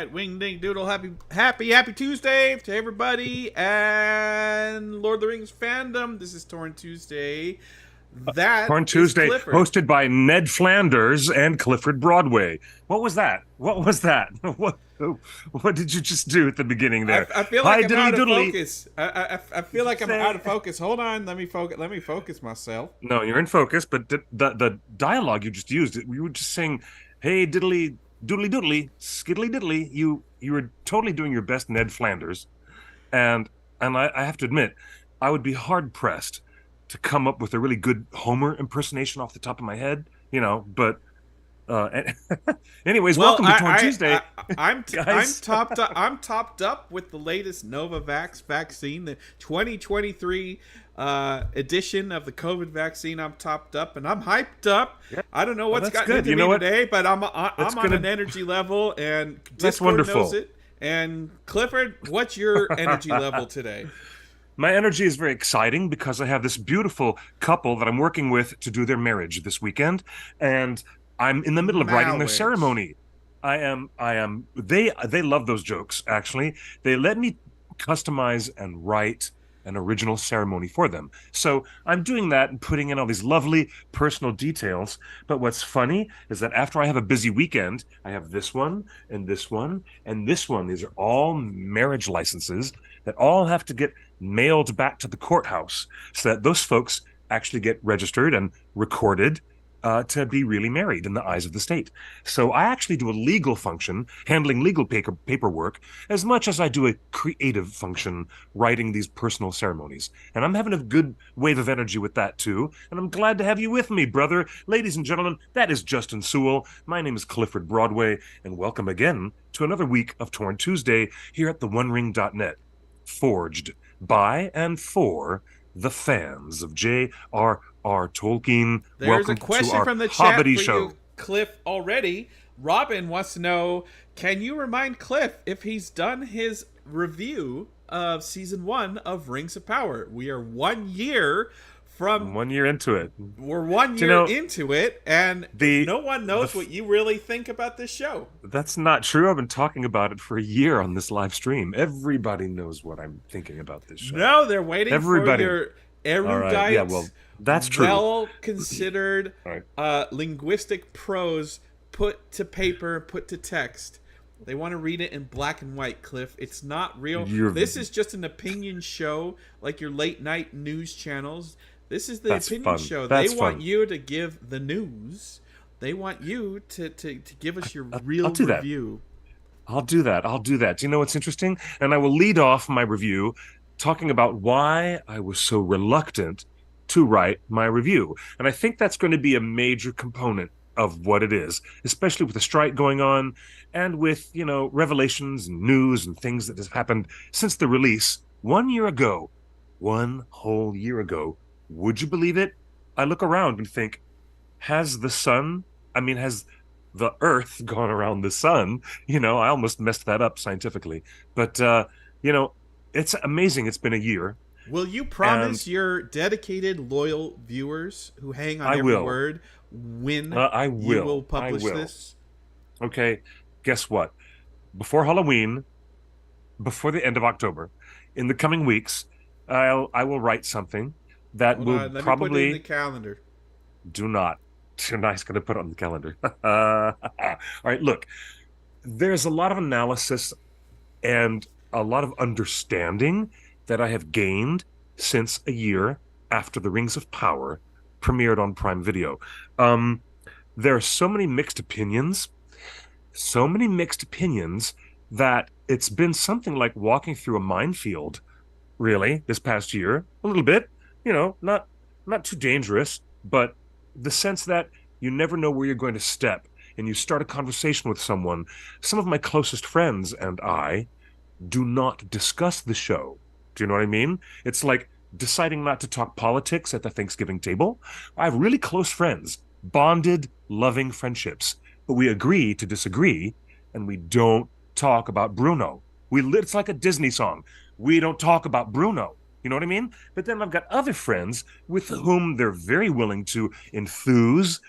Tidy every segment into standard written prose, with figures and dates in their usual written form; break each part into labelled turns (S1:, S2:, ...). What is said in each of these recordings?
S1: right, wing ding doodle, happy Tuesday to everybody and Lord of the Rings fandom. This is Torn Tuesday. That
S2: Torn
S1: is
S2: Tuesday,
S1: Clifford.
S2: hosted by Ned Flanders and Clifford Broadway. What was that? What was that? What did you just do at the beginning
S1: I,
S2: there?
S1: I feel like
S2: Hi,
S1: I'm
S2: diddly
S1: out of
S2: doodly.
S1: focus. I feel
S2: Did you
S1: like I'm out
S2: say?
S1: of focus. Hold on, let me focus. Let me focus myself.
S2: No, you're in focus, but the dialogue you just used, you were just saying, "Hey, diddly doodly doodly, skiddly diddly." You were totally doing your best, Ned Flanders, and I have to admit, I would be hard pressed to come up with a really good Homer impersonation off the top of my head, but uh anyways,
S1: Well,
S2: welcome to Torn Tuesday,
S1: I'm
S2: guys.
S1: topped up. I'm topped up with the latest Novavax vaccine, the 2023 edition of the COVID vaccine. I'm topped up and I'm hyped up.
S2: Yeah,
S1: I don't know
S2: well,
S1: what's
S2: that's
S1: gotten
S2: good.
S1: into
S2: You know
S1: me
S2: what?
S1: today, but
S2: That's
S1: I'm on an
S2: gonna
S1: energy level, and
S2: that's
S1: Discord knows
S2: wonderful.
S1: it. And Clifford, what's your energy level today?
S2: My energy is very exciting because I have this beautiful couple that I'm working with to do their marriage this weekend, and I'm in the middle of writing their
S1: Marriage.
S2: ceremony. They love those jokes, actually. They let me customize and write an original ceremony for them. So I'm doing that and putting in all these lovely personal details. But what's funny is that after I have a busy weekend, I have this one and this one and this one. These are all marriage licenses that all have to get mailed back to the courthouse so that those folks actually get registered and recorded to be really married in the eyes of the state. So I actually do a legal function, handling legal paperwork, as much as I do a creative function, writing these personal ceremonies. And I'm having a good wave of energy with that too. And I'm glad to have you with me, brother. Ladies and gentlemen, that is Justin Sewell. My name is Clifford Broadway, and welcome again to another week of Torn Tuesday here at theonering.net, forged by and for the fans of J.R.R. Tolkien.
S1: There's a
S2: Welcome to
S1: question
S2: our
S1: from the chat
S2: Hobbity
S1: for you,
S2: show.
S1: Cliff, already. Robin wants to know, can you remind Cliff if he's done his review of season 1 of Rings of Power? We are 1 year from
S2: 1 year into it.
S1: we're one
S2: Do you
S1: year
S2: know
S1: into it, and
S2: the
S1: no one
S2: the
S1: knows what you really think about this show.
S2: that's not true. I've been talking about it for a year on this live stream. Everybody knows what I'm thinking about this show.
S1: No, they're waiting for
S2: Everybody.
S1: your
S2: All right. Yeah,
S1: erudite,
S2: well, that's true.
S1: well considered
S2: All right.
S1: linguistic prose put to paper, put to text. They want to read it in black and white, Cliff. It's not real.
S2: You're
S1: This is just an opinion show like your late night news channels. This is the
S2: That's
S1: opinion
S2: fun.
S1: show. They
S2: That's
S1: want
S2: fun.
S1: you to give the news. They want you to give us your
S2: I'll
S1: real
S2: do that.
S1: review.
S2: I'll do that. I'll do that. Do you know what's interesting? And I will lead off my review talking about why I was so reluctant to write my review. And I think that's going to be a major component of what it is, especially with the strike going on and with, revelations and news and things that has happened since the release 1 year ago. 1 whole year ago. Would you believe it? I look around and think, has the sun, has the earth gone around the sun? I almost messed that up scientifically. But, you know, it's amazing. It's been a year,
S1: Will you
S2: and
S1: promise your dedicated, loyal viewers who hang on
S2: I
S1: every
S2: will.
S1: word when
S2: I
S1: you will
S2: will. I
S1: publish
S2: will.
S1: this?
S2: Okay. Guess what? Before Halloween, before the end of October, in the coming weeks, I will write something that
S1: Hold
S2: will
S1: on, let me put it in the
S2: probably
S1: calendar.
S2: do not. You're nice going to put it on the calendar. All right. Look, there's a lot of analysis and a lot of understanding that I have gained since a year after The Rings of Power premiered on Prime Video. Um, there are so many mixed opinions that it's been something like walking through a minefield, really, this past year. A little bit, not too dangerous, but the sense that you never know where you're going to step and you start a conversation with someone. Some of my closest friends and I do not discuss the show. Do you know what I mean? It's like deciding not to talk politics at the Thanksgiving table. I have really close friends, bonded, loving friendships, but we agree to disagree, and we don't talk about Bruno. It's like a Disney song. We don't talk about Bruno. You know what I mean? But then I've got other friends with whom they're very willing to enthuse,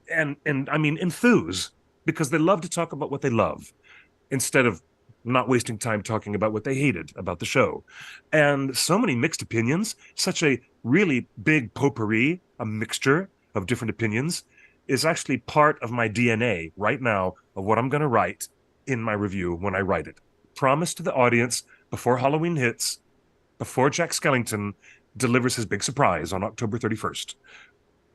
S2: and I mean enthuse, because they love to talk about what they love. instead of not wasting time talking about what they hated about the show. And so many mixed opinions, such a really big potpourri, a mixture of different opinions, is actually part of my DNA right now of what I'm going to write in my review when I write it. Promise to the audience before Halloween hits, before Jack Skellington delivers his big surprise on October 31st,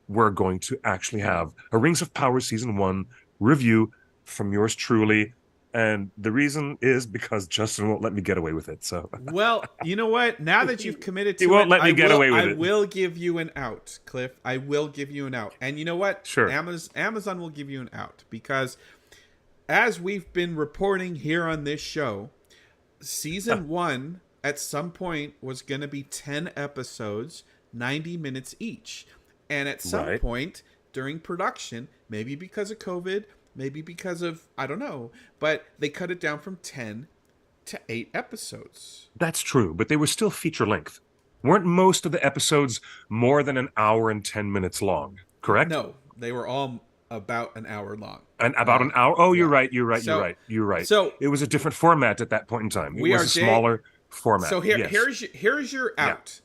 S2: we're going to actually have a Rings of Power Season 1 review from yours truly. And the reason is because Justin won't let me get away with it. So
S1: Well, you know what? Now that you've committed
S2: he
S1: to
S2: won't
S1: it,
S2: let me get away with
S1: I
S2: it.
S1: will give you an out, Cliff. I will give you an out. And you know what?
S2: Sure.
S1: Amazon will give you an out because as we've been reporting here on this show, season 1 at some point was going to be 10 episodes, 90 minutes each. And at some point during production, maybe because of COVID, maybe because of, I don't know, but they cut it down from 10 to 8 episodes.
S2: That's true, but they were still feature length. Weren't most of the episodes more than an hour and 10 minutes long, correct?
S1: No, they were all about an hour long.
S2: And about an hour. Oh,
S1: yeah.
S2: you're right. You're
S1: So-
S2: right. You're right.
S1: so-
S2: it was a different format at that point in time. It
S1: We
S2: was
S1: are
S2: a smaller format.
S1: So
S2: Yes.
S1: here's your out.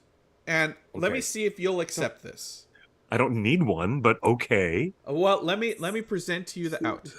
S1: And let me
S2: Okay.
S1: see if you'll accept this.
S2: I don't need one, but okay.
S1: Well, let me present to you the out.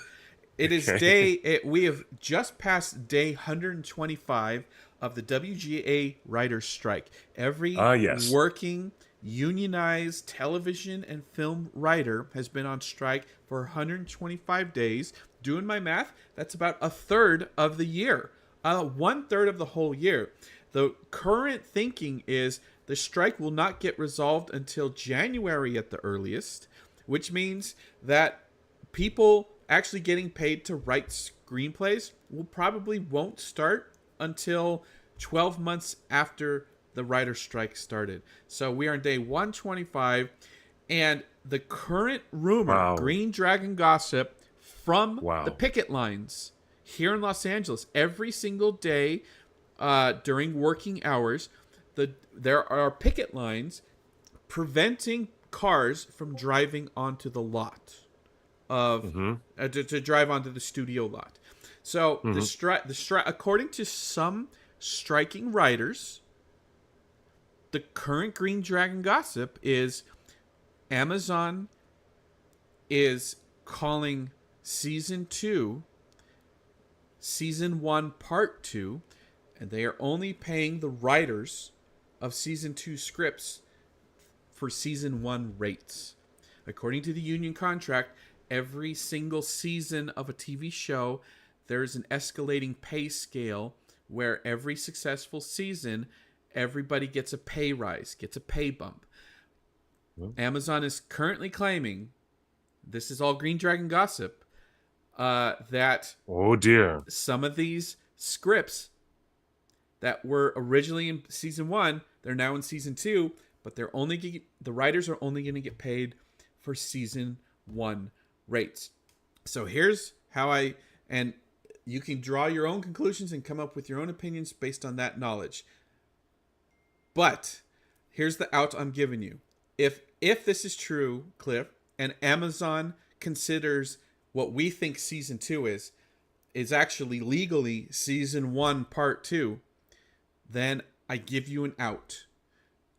S1: It is
S2: Okay.
S1: we have just passed day 125 of the WGA writers' strike. Every
S2: Yes.
S1: working unionized television and film writer has been on strike for 125 days. Doing my math, that's about a third of the year. 1/3 of the whole year. The current thinking is the strike will not get resolved until January at the earliest, which means that people actually getting paid to write screenplays will probably won't start until 12 months after the writer's strike started. So we are on day 125, and the current rumor, Green Dragon gossip from the picket lines here in Los Angeles, every single day during working hours, there are picket lines preventing cars from driving onto the lot of to drive onto the studio lot. So the strike, according to some striking writers, the current Green Dragon gossip is Amazon is calling season 2 season 1 part 2, and they are only paying the writers of season 2 scripts for season 1 rates. According to the union contract, every single season of a TV show, there's an escalating pay scale where every successful season, everybody gets a pay rise, gets a pay bump. Amazon is currently claiming, this is all Green Dragon gossip, that
S2: oh dear,
S1: some of these scripts that were originally in season 1, they're now in season 2, but the writers are only going to get paid for season 1 rates. So here's how and you can draw your own conclusions and come up with your own opinions based on that knowledge. But here's the out I'm giving you. If this is true, Cliff, and Amazon considers what we think season 2 is actually legally season 1 part 2, then I give you an out.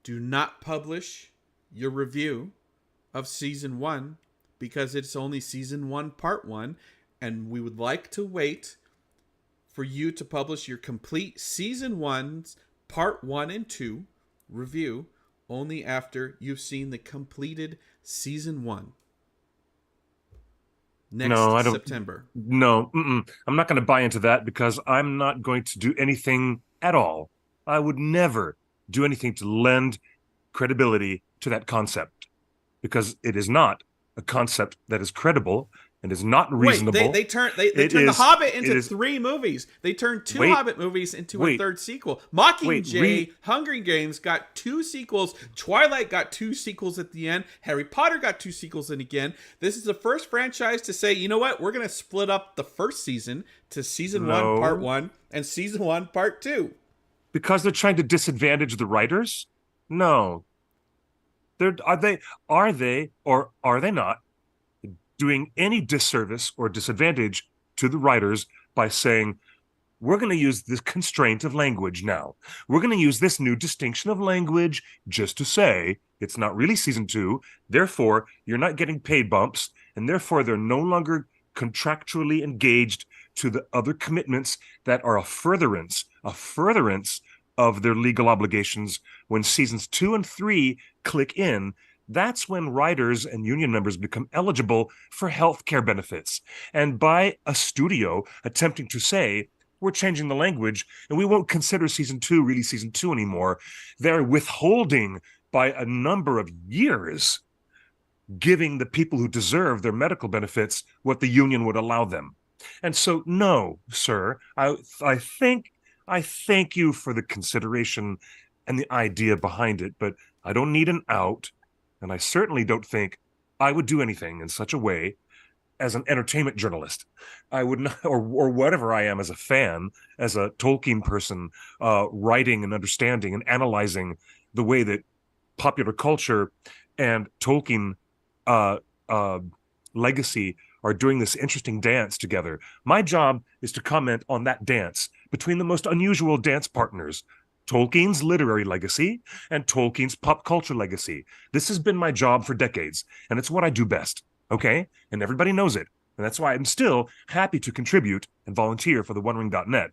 S1: Do not publish your review of season 1 because it's only season 1 part 1, and we would like to wait for you to publish your complete season 1's part 1 and 2 review only after you've seen the completed season 1 next September.
S2: No, I'm not going to buy into that because I'm not going to do anything at all. I would never do anything to lend credibility to that concept because it is not a concept that is credible and is not reasonable.
S1: Wait, they turned The Hobbit into 3 movies. They turned 2 Hobbit movies into a 3rd sequel. Mockingjay, Hunger Games got 2 sequels. Twilight got 2 sequels at the end. Harry Potter got 2 sequels and again. This is the first franchise to say, you know what? We're going to split up the first season to season 1 part 1 and season 1 part 2.
S2: Because they're trying to disadvantage the writers? No. Are they or are they not doing any disservice or disadvantage to the writers by saying, we're going to use this constraint of language now. We're going to use this new distinction of language just to say it's not really season 2. Therefore, you're not getting pay bumps. And therefore, they're no longer contractually engaged to the other commitments that are a furtherance of their legal obligations. When seasons 2 and 3 click in, that's when writers and union members become eligible for health care benefits. And by a studio attempting to say, we're changing the language and we won't consider season 2 really season 2 anymore, they're withholding by a number of years, giving the people who deserve their medical benefits what the union would allow them. And so, no, sir, I thank you for the consideration and the idea behind it, but I don't need an out, and I certainly don't think I would do anything in such a way as an entertainment journalist. I would not, or whatever I am as a fan, as a Tolkien person, writing and understanding and analyzing the way that popular culture and Tolkien legacy are doing this interesting dance together. My job is to comment on that dance between the most unusual dance partners, Tolkien's literary legacy and Tolkien's pop culture legacy. This has been my job for decades, and it's what I do best, okay? And everybody knows it. And that's why I'm still happy to contribute and volunteer for the OneRing.net.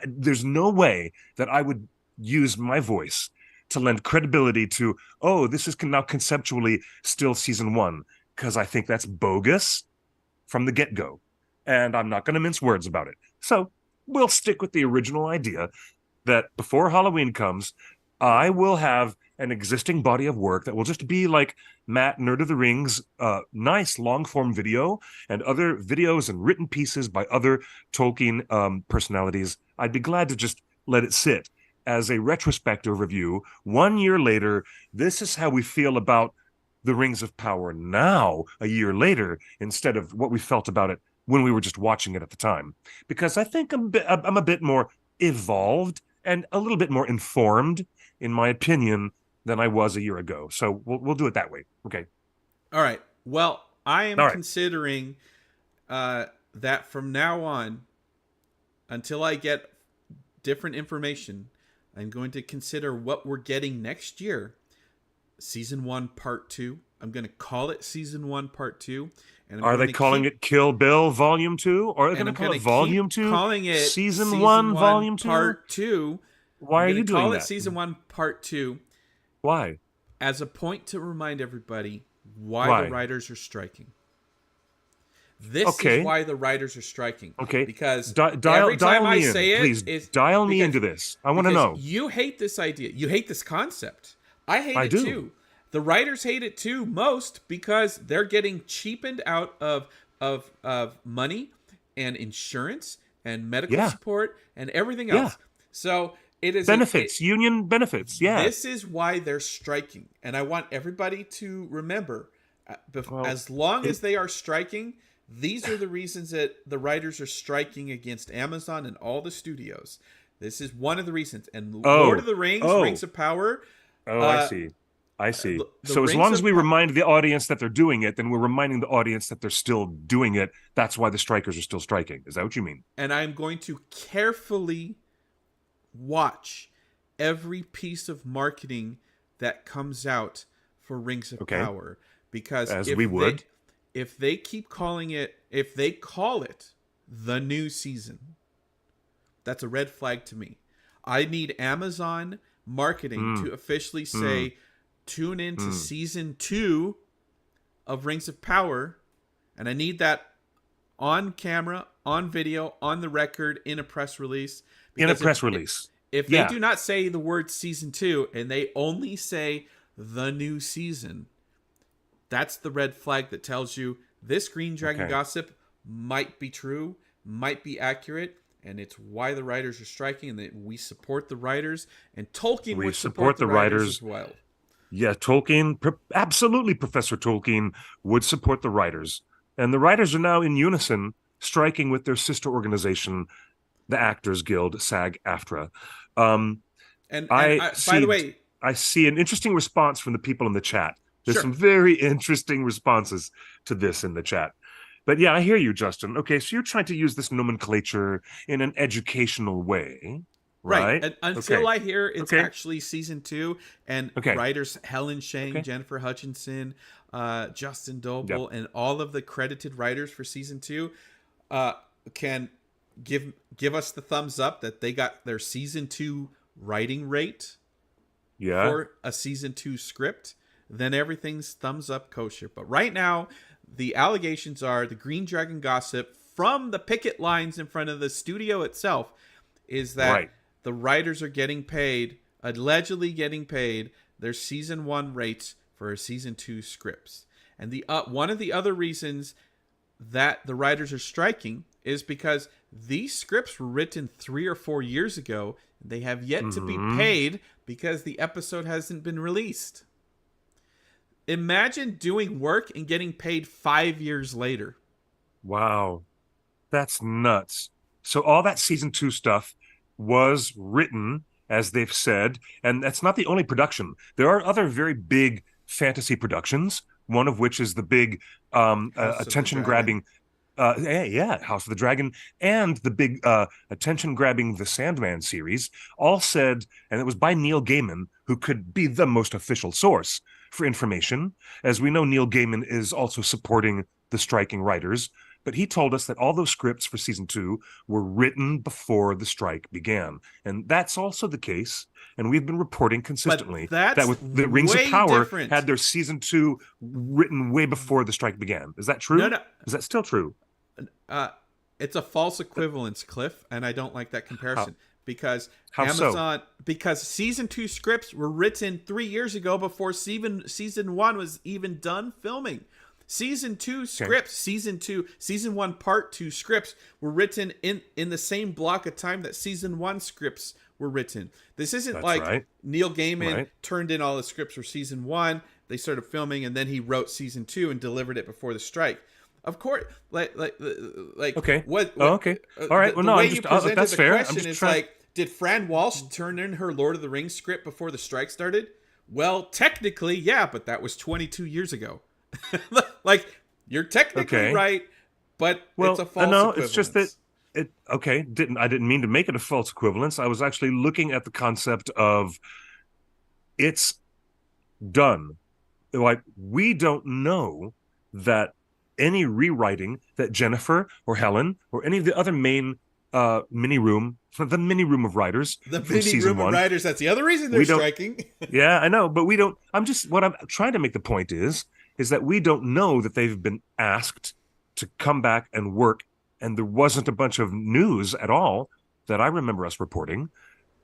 S2: There's no way that I would use my voice to lend credibility to, oh, this is now conceptually still season 1, because I think that's bogus from the get-go. And I'm not going to mince words about it. So we'll stick with the original idea that before Halloween comes, I will have an existing body of work that will just be like Matt, Nerd of the Rings, nice long-form video and other videos and written pieces by other Tolkien personalities. I'd be glad to just let it sit as a retrospective review. 1 year later, this is how we feel about the Rings of Power now, a year later, instead of what we felt about it when we were just watching it at the time. Because I think I'm a bit more evolved and a little bit more informed, in my opinion, than I was a year ago. So we'll do it that way. Okay.
S1: All right. Well, I am considering that from now on, until I get different information, I'm going to consider what we're getting next year. Season 1, Part 2. I'm going to call it Season 1, Part 2. And
S2: are they calling it Kill Bill Volume 2? Or are they going to call it Volume 2?
S1: Calling it
S2: Season 1, Volume 2?
S1: Part 2.
S2: Why are you doing that?
S1: Call it Season 1, Part 2.
S2: Why?
S1: As a point to remind everybody why the writers are striking. This is why the writers are striking.
S2: Okay.
S1: Because
S2: every time I
S1: say it,
S2: please dial me into this. I want to know.
S1: You hate this idea. You hate this concept. I hate it too. The writers hate it too, most because they're getting cheapened out of money and insurance and medical support and everything else. So it is
S2: benefits, union benefits. Yeah.
S1: This is why they're striking. And I want everybody to remember, as long as they are striking, these are the reasons that the writers are striking against Amazon and all the studios. This is one of the reasons. And Lord of the Rings, Rings of Power.
S2: I see. So as long as we remind the audience that they're doing it, then we're reminding the audience that they're still doing it. That's why the strikers are still striking. Is that what you mean?
S1: And I'm going to carefully watch every piece of marketing that comes out for Rings of Power. Because if they keep calling it, if they call it the new season, that's a red flag to me. I need Amazon marketing to officially say, tune in to season 2 of Rings of Power, and I need that on camera, on video, on the record, in a press release. If they do not say the word season 2 and they only say the new season, that's the red flag that tells you this Green Dragon gossip might be true, might be accurate, and it's why the writers are striking, and that we support the writers, and Tolkien would support the writers as well.
S2: Yeah, Tolkien, absolutely, Professor Tolkien would support the writers. And the writers are now in unison striking with their sister organization, the Actors Guild, SAG-AFTRA. By the way, I see an interesting response from the people in the chat. There's some very interesting responses to this in the chat. But yeah, I hear you, Justin. Okay, so you're trying to use this nomenclature in an educational way,
S1: Right.
S2: right?
S1: Until
S2: Okay.
S1: I hear it's
S2: Okay.
S1: actually season two, and
S2: Okay.
S1: writers Helen Shang,
S2: Okay.
S1: Jennifer Hutchinson, Justin
S2: Yep.
S1: Doble, and all of the credited writers for season two uh, can give us the thumbs up that they got their season two writing rate
S2: Yeah.
S1: for a season two script, then everything's thumbs up kosher. But right now, the allegations are the Green Dragon gossip from the picket lines in front of the studio itself is that
S2: Right.
S1: the writers are getting paid, allegedly getting paid, their season one rates for season two scripts. And the one of the other reasons that the writers are striking is because these scripts were written 3 or 4 years ago. And they have yet to be
S2: Mm-hmm.
S1: paid because the episode hasn't been released. Imagine doing work and getting paid 5 years later.
S2: Wow. That's nuts. So all that season two stuff was written, as they've said, and that's not the only production. There are other very big fantasy productions, one of which is the big
S1: House of the
S2: attention
S1: Dragon.
S2: grabbing yeah, House of the Dragon, and the big attention grabbing The Sandman series, all said, and it was by Neil Gaiman, who could be the most official source for information. As we know, Neil Gaiman is also supporting the striking writers, but he told us that all those scripts for season two were written before the strike began. And that's also the case. And we've been reporting consistently that
S1: that's
S2: with the Rings of
S1: way
S2: Power
S1: different.
S2: had their season two written way before the strike began. Is that true?
S1: No.
S2: Is that still true?
S1: Uh, it's a false equivalence, Cliff, and I don't like that comparison because
S2: How
S1: Amazon because season two scripts were written 3 years ago before season one was even done filming. Season two scripts, season one part two scripts were written in the same block of time that season one scripts were written. This isn't
S2: That's
S1: like
S2: right.
S1: Neil Gaiman
S2: Right.
S1: turned in all the scripts for season one, they started filming, and then he wrote season two and delivered it before the strike. Of course, like
S2: Okay.
S1: what?
S2: Oh, okay. All right.
S1: The,
S2: Well,
S1: the
S2: no,
S1: way
S2: I'm
S1: you
S2: just
S1: presented
S2: that's
S1: the
S2: fair. I'm
S1: question
S2: just
S1: is
S2: trying.
S1: like, did Fran Walsh turn in her Lord of the Rings script before the strike started? Well, technically, yeah, but that was 22 years ago. Like, you're technically
S2: Okay.
S1: right, but
S2: Well,
S1: it's a false
S2: no,
S1: equivalence.
S2: it's just that it. Okay, I didn't mean to make it a false equivalence. I was actually looking at the concept of it's done. Like we don't know that any rewriting that Jennifer or Helen or any of the other main mini room, the mini room of writers
S1: the
S2: from
S1: mini
S2: season
S1: room of
S2: one,
S1: writers, that's the other reason they're
S2: we don't.
S1: striking.
S2: Yeah, I know, but we don't. I'm just what I'm trying to make the point is that we don't know that they've been asked to come back and work, and there wasn't a bunch of news at all that I remember us reporting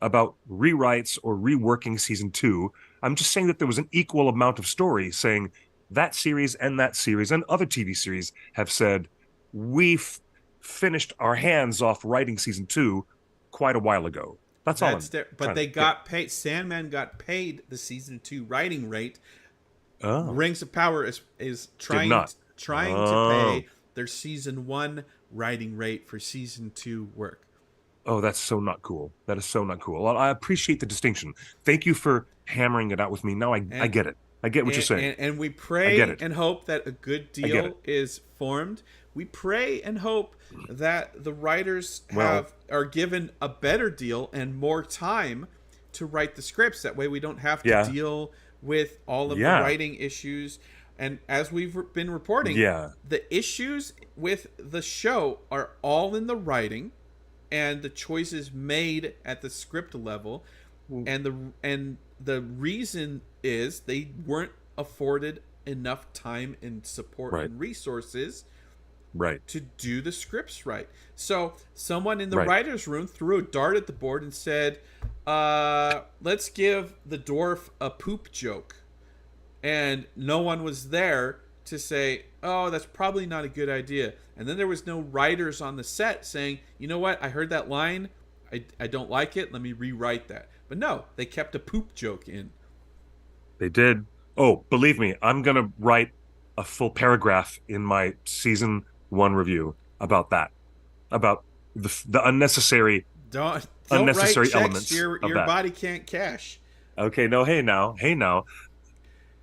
S2: about rewrites or reworking season two. I'm just saying that there was an equal amount of story saying that series and other TV series have said we've finished our hands off writing season two quite a while ago. That's all.
S1: But they got paid. Sandman got paid the season two writing rate.
S2: Oh,
S1: Rings of Power is trying
S2: not.
S1: to pay their season one writing rate for season two work.
S2: Oh, that's so not cool. That is so not cool. Well, I appreciate the distinction. Thank you for hammering it out with me. Now I get it. I get what you're saying.
S1: And we
S2: I
S1: pray
S2: get it.
S1: and hope that a good
S2: I get
S1: deal
S2: it.
S1: is formed. We pray and hope that the writers are given a better deal and more time to write the scripts. That way we don't have to
S2: Yeah.
S1: deal with all of
S2: Yeah.
S1: the writing issues. And as we've been reporting,
S2: Yeah.
S1: the issues with the show are all in the writing and the choices made at the script level, and the reason is they weren't afforded enough time and support
S2: Right.
S1: and resources
S2: Right.
S1: to do the scripts right. So someone in the
S2: Right.
S1: writer's room threw a dart at the board and said, let's give the dwarf a poop joke. And no one was there to say, oh, that's probably not a good idea. And then there was no writers on the set saying, you know what, I heard that line, I don't like it, let me rewrite that. But no, they kept a poop joke in.
S2: They did. Oh, believe me, I'm going to write a full paragraph in my season one review about that, about the unnecessary
S1: Don't
S2: unnecessary
S1: write checks
S2: elements
S1: your
S2: of that.
S1: body can't cash.
S2: Okay, no, hey now,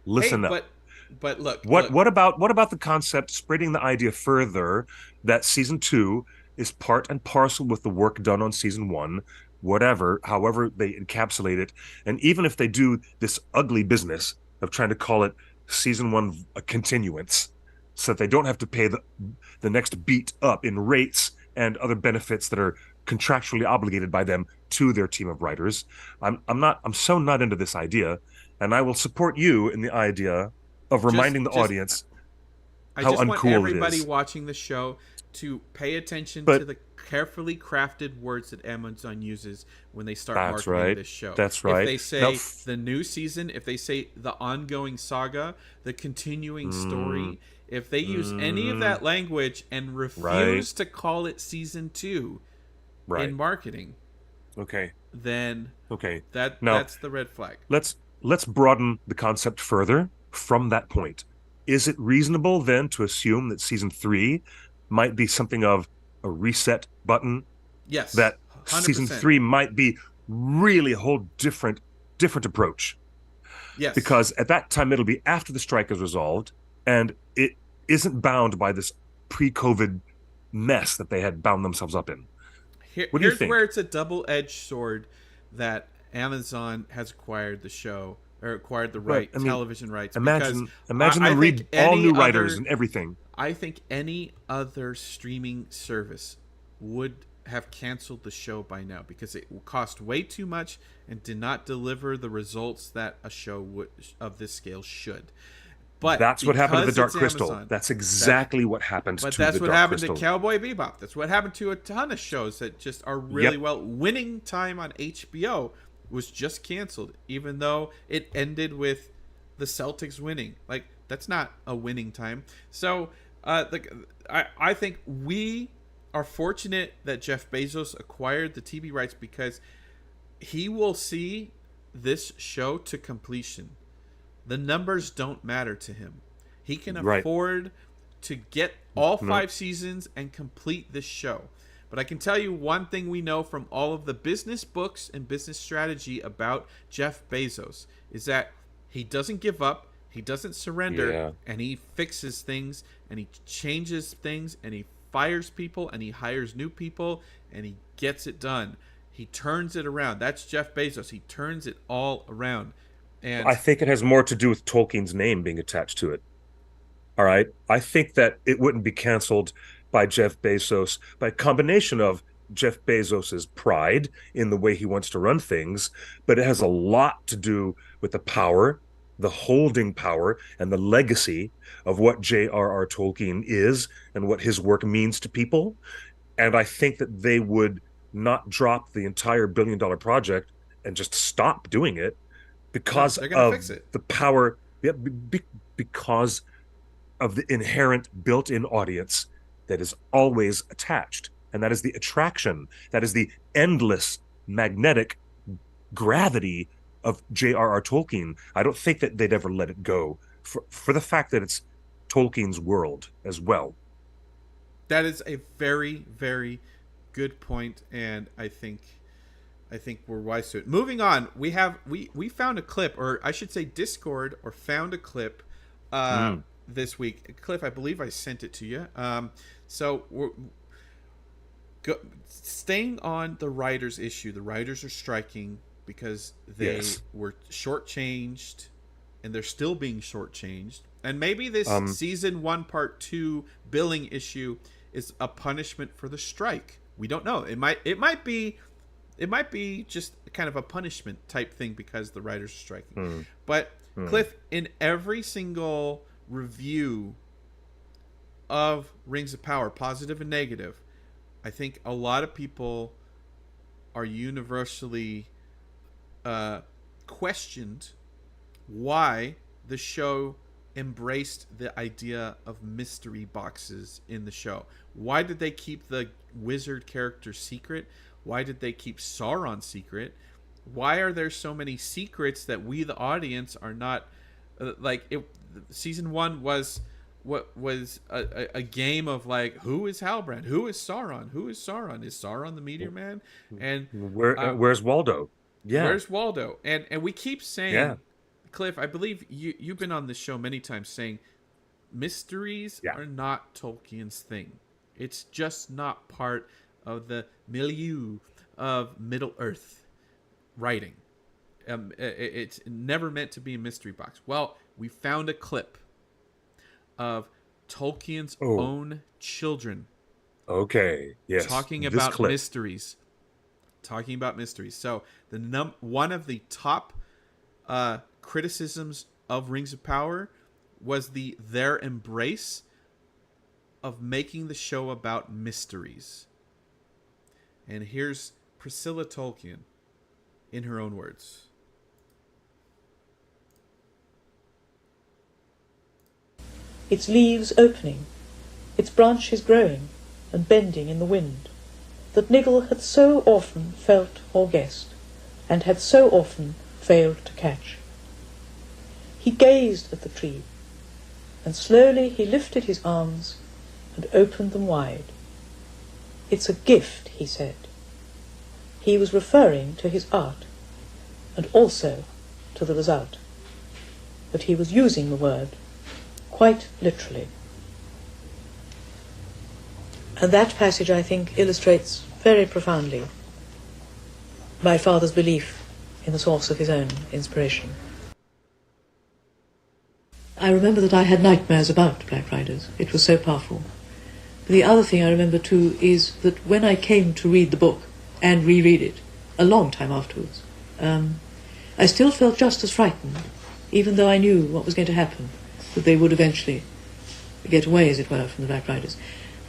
S2: listen
S1: Hey,
S2: up.
S1: but
S2: What what about the concept spreading the idea further that season two is part and parcel with the work done on season one, whatever, however they encapsulate it, and even if they do this ugly business of trying to call it season one a continuance, so that they don't have to pay the next beat up in rates and other benefits that are contractually obligated by them to their team of writers. I'm so not into this idea, and I will support you in the idea of reminding the
S1: just
S2: audience
S1: I
S2: how
S1: just want
S2: uncool it
S1: everybody
S2: is.
S1: watching the show to pay attention to
S2: But
S1: the carefully crafted words that Amazon uses when they start
S2: that's
S1: marketing
S2: right.
S1: this show.
S2: That's
S1: If
S2: right.
S1: they
S2: Now,
S1: say the new season, if they say the ongoing saga, the continuing
S2: mm,
S1: story, if they use any of
S2: mm,
S1: that language and
S2: right,
S1: refuse to call it season 2 in
S2: right.
S1: marketing,
S2: Okay,
S1: then
S2: okay. Now
S1: that's the red flag.
S2: let's let's broaden the concept further from that point. Is it reasonable then to assume that season three might be something of a reset button?
S1: Yes,
S2: That season
S1: 100%.
S2: three might be really a whole different approach,
S1: Yes.
S2: because at that time it'll be after the strike is resolved and it isn't bound by this pre-COVID mess that they had bound themselves up in. What do you
S1: Here's where
S2: think?
S1: it's a double-edged sword that Amazon has acquired the show or acquired the
S2: But I mean,
S1: television rights because
S2: imagine
S1: I
S2: them
S1: think
S2: read all
S1: any
S2: new writers
S1: other
S2: and everything.
S1: I think any other streaming service would have canceled the show by now because it cost way too much and did not deliver the results that a show would, of this scale should. But
S2: That's what happened to the
S1: because
S2: Dark
S1: it's
S2: Crystal.
S1: Amazon,
S2: That's
S1: that
S2: exactly what happened
S1: but
S2: to
S1: that's
S2: the
S1: what
S2: Dark
S1: happened to
S2: Crystal.
S1: Cowboy Bebop. That's what happened to a ton of shows that just are really
S2: Yep.
S1: well. Winning Time on HBO was just canceled, even though it ended with the Celtics winning. Like that's not a winning time. So, I think we are fortunate that Jeff Bezos acquired the TV rights because he will see this show to completion. The numbers don't matter to him. He can
S2: Right.
S1: afford to get all
S2: No.
S1: 5 seasons and complete this show. But I can tell you one thing we know from all of the business books and business strategy about Jeff Bezos is that he doesn't give up, he doesn't surrender,
S2: Yeah.
S1: and he fixes things and he changes things and he fires people and he hires new people and he gets it done. He turns it around. That's Jeff Bezos. He turns it all around.
S2: I
S1: And
S2: think it has more to do with Tolkien's name being attached to it. All right. I think that it wouldn't be canceled by Jeff Bezos by a combination of Jeff Bezos's pride in the way he wants to run things, but it has a lot to do with the power, the holding power, and the legacy of what J.R.R. Tolkien is and what his work means to people. And I think that they would not drop the entire billion-dollar project and just stop doing it
S1: no,
S2: because
S1: they're going to
S2: of
S1: fix it.
S2: the power, yeah, because of the inherent built-in audience that is always attached, and that is the attraction, that is the endless magnetic gravity of J.R.R. Tolkien. I don't think that they'd ever let it go for the fact that it's Tolkien's world as well.
S1: That is a very, very good point, and I think we're wise to it. Moving on, we found a clip, or I should say, Discord or found a clip
S2: Mm.
S1: this week. Cliff, I believe I sent it to you. So we're staying on the writers issue. The writers are striking because they
S2: Yes.
S1: were shortchanged, and they're still being shortchanged. And maybe this
S2: Um,
S1: season 1 part 2 billing issue is a punishment for the strike. We don't know. It might be just kind of a punishment type thing because the writers are striking.
S2: mm,
S1: But
S2: mm.
S1: Cliff, in every single review of Rings of Power, positive and negative, I think a lot of people are universally questioned why the show embraced the idea of mystery boxes in the show. Why did they keep the wizard character secret? Why did they keep Sauron secret? Why are there so many secrets that we, the audience, are not like? Season 1 was what was a game of like, who is Halbrand? Who is Sauron? Who is Sauron? Is Sauron the Meteor Man? And
S2: Where's Waldo? Yeah,
S1: where's Waldo? And we keep
S2: yeah.
S1: saying Cliff, I believe you've been on this show many times saying mysteries
S2: Yeah.
S1: are not Tolkien's thing. It's just not part of the milieu of Middle Earth writing. It's never meant to be a mystery box. Well, we found a clip of Tolkien's
S2: Oh,
S1: own children
S2: okay. Yes.
S1: talking
S2: This
S1: about
S2: clip.
S1: mysteries. Talking about mysteries. So one of the top criticisms of Rings of Power was their embrace of making the show about mysteries. And here's Priscilla Tolkien in her own words.
S3: Its leaves opening, its branches growing and bending in the wind, that Nigel had so often felt or guessed, and had so often failed to catch. He gazed at the tree, and slowly he lifted his arms and opened them wide. "It's a gift," he said. He was referring to his art, and also to the result. But he was using the word quite literally. And that passage, I think, illustrates very profoundly my father's belief in the source of his own inspiration. I remember that I had nightmares about Black Riders. It was so powerful. But the other thing I remember too is that when I came to read the book and reread it a long time afterwards, I still felt just as frightened, even though I knew what was going to happen, that they would eventually get away, as it were, from the Black Riders.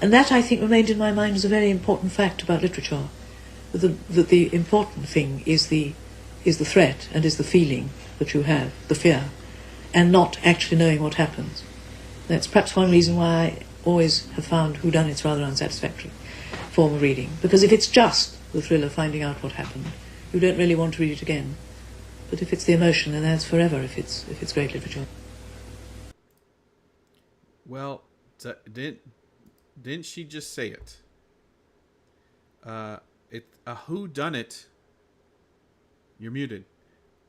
S3: And that, I think, remained in my mind as a very important fact about literature, that the important thing is the threat and is the feeling that you have, the fear, and not actually knowing what happens. That's perhaps one reason why I always have found whodunits rather unsatisfactory form of reading, because if it's just the thrill of finding out what happened, you don't really want to read it again. But if it's the emotion, then that's forever if it's great literature.
S1: Well, didn't she just say it? A whodunit. You're muted.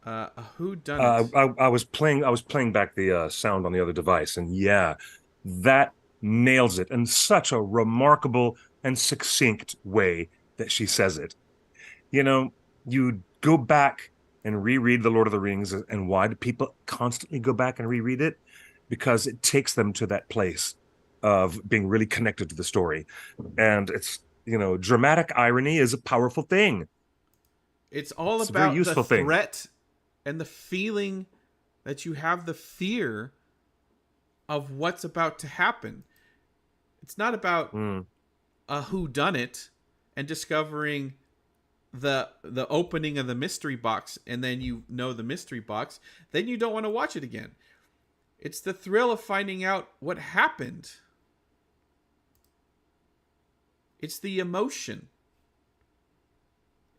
S1: A whodunit.
S2: I was playing back the sound on the other device, and yeah, that nails it in such a remarkable and succinct way that she says it. You know, you go back and reread The Lord of the Rings, and why do people constantly go back and reread it? Because it takes them to that place of being really connected to the story. And it's, dramatic irony is a powerful thing.
S1: It's all
S2: It's a very
S1: about the
S2: useful thing.
S1: threat and the feeling that you have, the fear of what's about to happen. It's not about a whodunit and discovering the opening of the mystery box, and then you know the mystery box, then you don't want to watch it again. It's the thrill of finding out what happened. It's the emotion.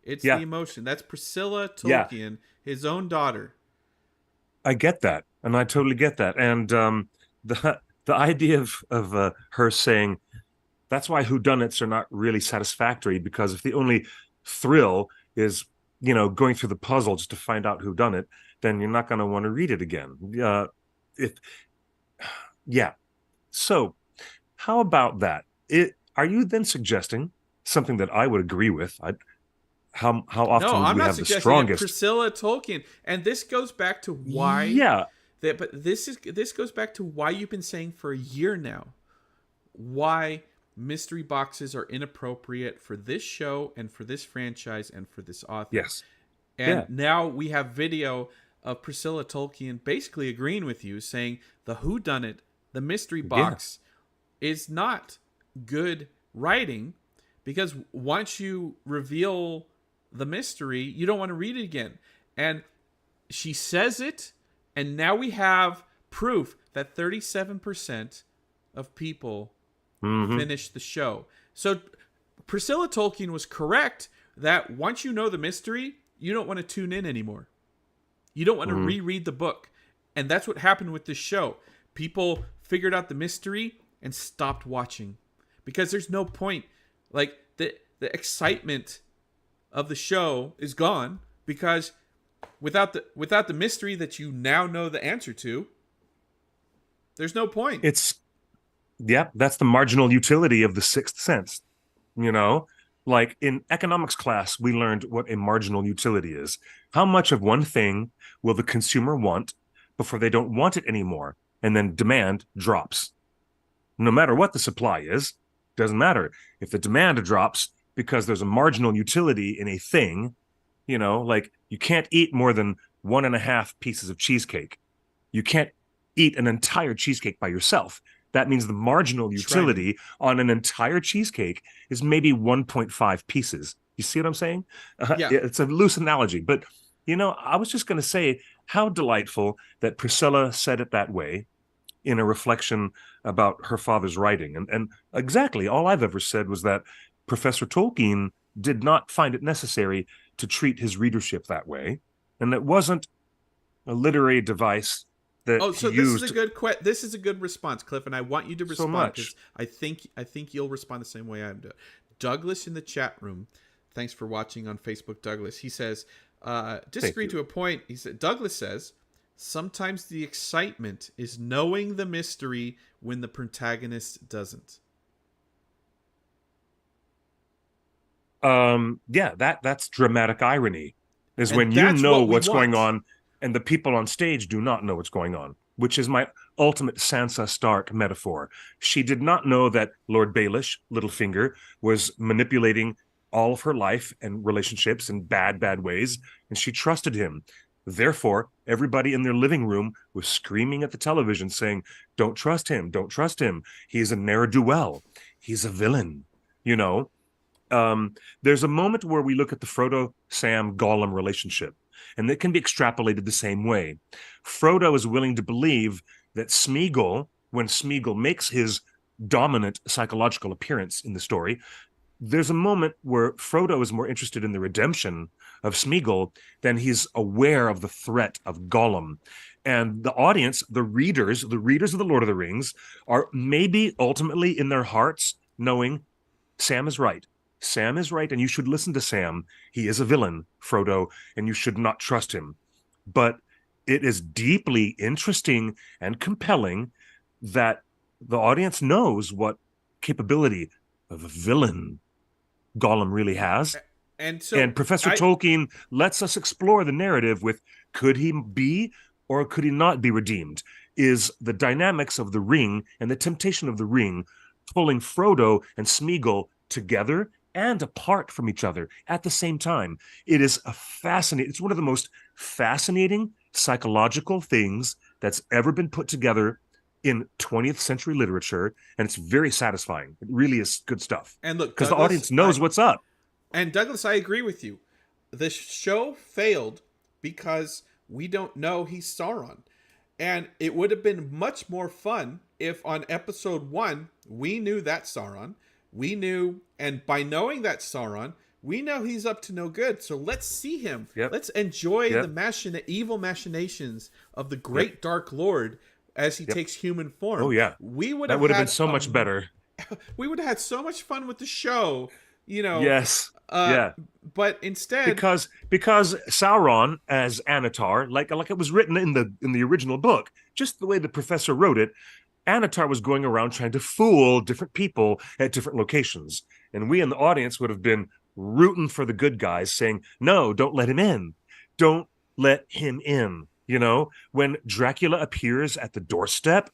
S1: It's the emotion. That's Priscilla Tolkien, his own daughter.
S2: I get that, and I totally get that. And the idea of her saying that's why whodunits are not really satisfactory, because if the only thrill is going through the puzzle just to find out who done it, then you're not going to want to read it again. So how about that? Are you then suggesting something that I would agree with? How often
S1: No,
S2: would
S1: I'm
S2: we
S1: not
S2: have the
S1: suggesting
S2: strongest?
S1: Priscilla Tolkien, and this goes back to why.
S2: Yeah,
S1: But this goes back to why you've been saying for a year now why mystery boxes are inappropriate for this show and for this franchise and for this author.
S2: yes,
S1: And now we have video of Priscilla Tolkien basically agreeing with you, saying the whodunit, the mystery box, is not good writing, because once you reveal the mystery, you don't want to read it again. And she says it, and now we have proof that 37% of people finished the show. So Priscilla Tolkien was correct that once you know the mystery, you don't want to tune in anymore. You don't want to reread the book. And that's what happened with this show. People figured out the mystery and stopped watching because there's no point. Like the excitement of the show is gone because Without the mystery that you now know the answer to, there's no point.
S2: That's the marginal utility of the sixth sense. Like in economics class, we learned what a marginal utility is. How much of one thing will the consumer want before they don't want it anymore? And then demand drops. No matter what the supply is, doesn't matter. If the demand drops because there's a marginal utility in a thing, like you can't eat more than 1.5 pieces of cheesecake. You can't eat an entire cheesecake by yourself. That means the marginal utility on an entire cheesecake is maybe 1.5 pieces. You see what I'm saying?
S1: Yeah.
S2: It's a loose analogy, but I was just going to say how delightful that Priscilla said it that way in a reflection about her father's writing. And exactly all I've ever said was that Professor Tolkien did not find it necessary to treat his readership that way. And it wasn't a literary device that
S1: so
S2: he
S1: this
S2: used.
S1: is a good this is a good response, Cliff, and I want you to
S2: So
S1: respond
S2: much.
S1: because I think you'll respond the same way I'm doing. Douglas in the chat room, thanks for watching on Facebook. Douglas, he says, disagree to a point. He said Douglas says sometimes the excitement is knowing the mystery when the protagonist doesn't.
S2: That's dramatic irony, is
S1: And
S2: when you
S1: that's
S2: know
S1: what we
S2: what's going
S1: want.
S2: on and the people on stage do not know what's going on, which is my ultimate Sansa Stark metaphor. She did not know that Lord Baelish, Littlefinger, was manipulating all of her life and relationships in bad ways, and she trusted him. Therefore, everybody in their living room was screaming at the television saying, don't trust him, don't trust him. He's a ne'er-do-well. He's a villain, you know? There's a moment where we look at the Frodo, Sam, Gollum relationship, and it can be extrapolated the same way. Frodo is willing to believe that Smeagol, when Smeagol makes his dominant psychological appearance in the story, there's a moment where Frodo is more interested in the redemption of Smeagol than he's aware of the threat of Gollum. And the audience, the readers of the Lord of the Rings, are maybe ultimately in their hearts knowing Sam is right. Sam is right, and you should listen to Sam. He is a villain, Frodo, and you should not trust him. But it is deeply interesting and compelling that the audience knows what capability of a villain Gollum really has.
S1: And so
S2: And Professor Tolkien lets us explore the narrative with, could he be or could he not be redeemed? Is the dynamics of the ring and the temptation of the ring pulling Frodo and Smeagol together and apart from each other at the same time. It is it's one of the most fascinating psychological things that's ever been put together in 20th century literature, and it's very satisfying. It really is good stuff.
S1: And look,
S2: because the audience knows what's up.
S1: And Douglas, I agree with you. The show failed because we don't know he's Sauron. And it would have been much more fun if on episode 1 we knew that's Sauron. We knew, and by knowing that Sauron, we know he's up to no good. So let's see him.
S2: Yep.
S1: Let's enjoy the evil machinations of the great Dark Lord as he takes human form.
S2: Oh yeah, that would have been so much better.
S1: We would have had so much fun with the show, you know.
S2: Yes.
S1: But instead,
S2: because Sauron as Anatar, like it was written in the original book, just the way the professor wrote it, Anatar was going around trying to fool different people at different locations. And we in the audience would have been rooting for the good guys, saying, no, don't let him in. Don't let him in. You know, when Dracula appears at the doorstep,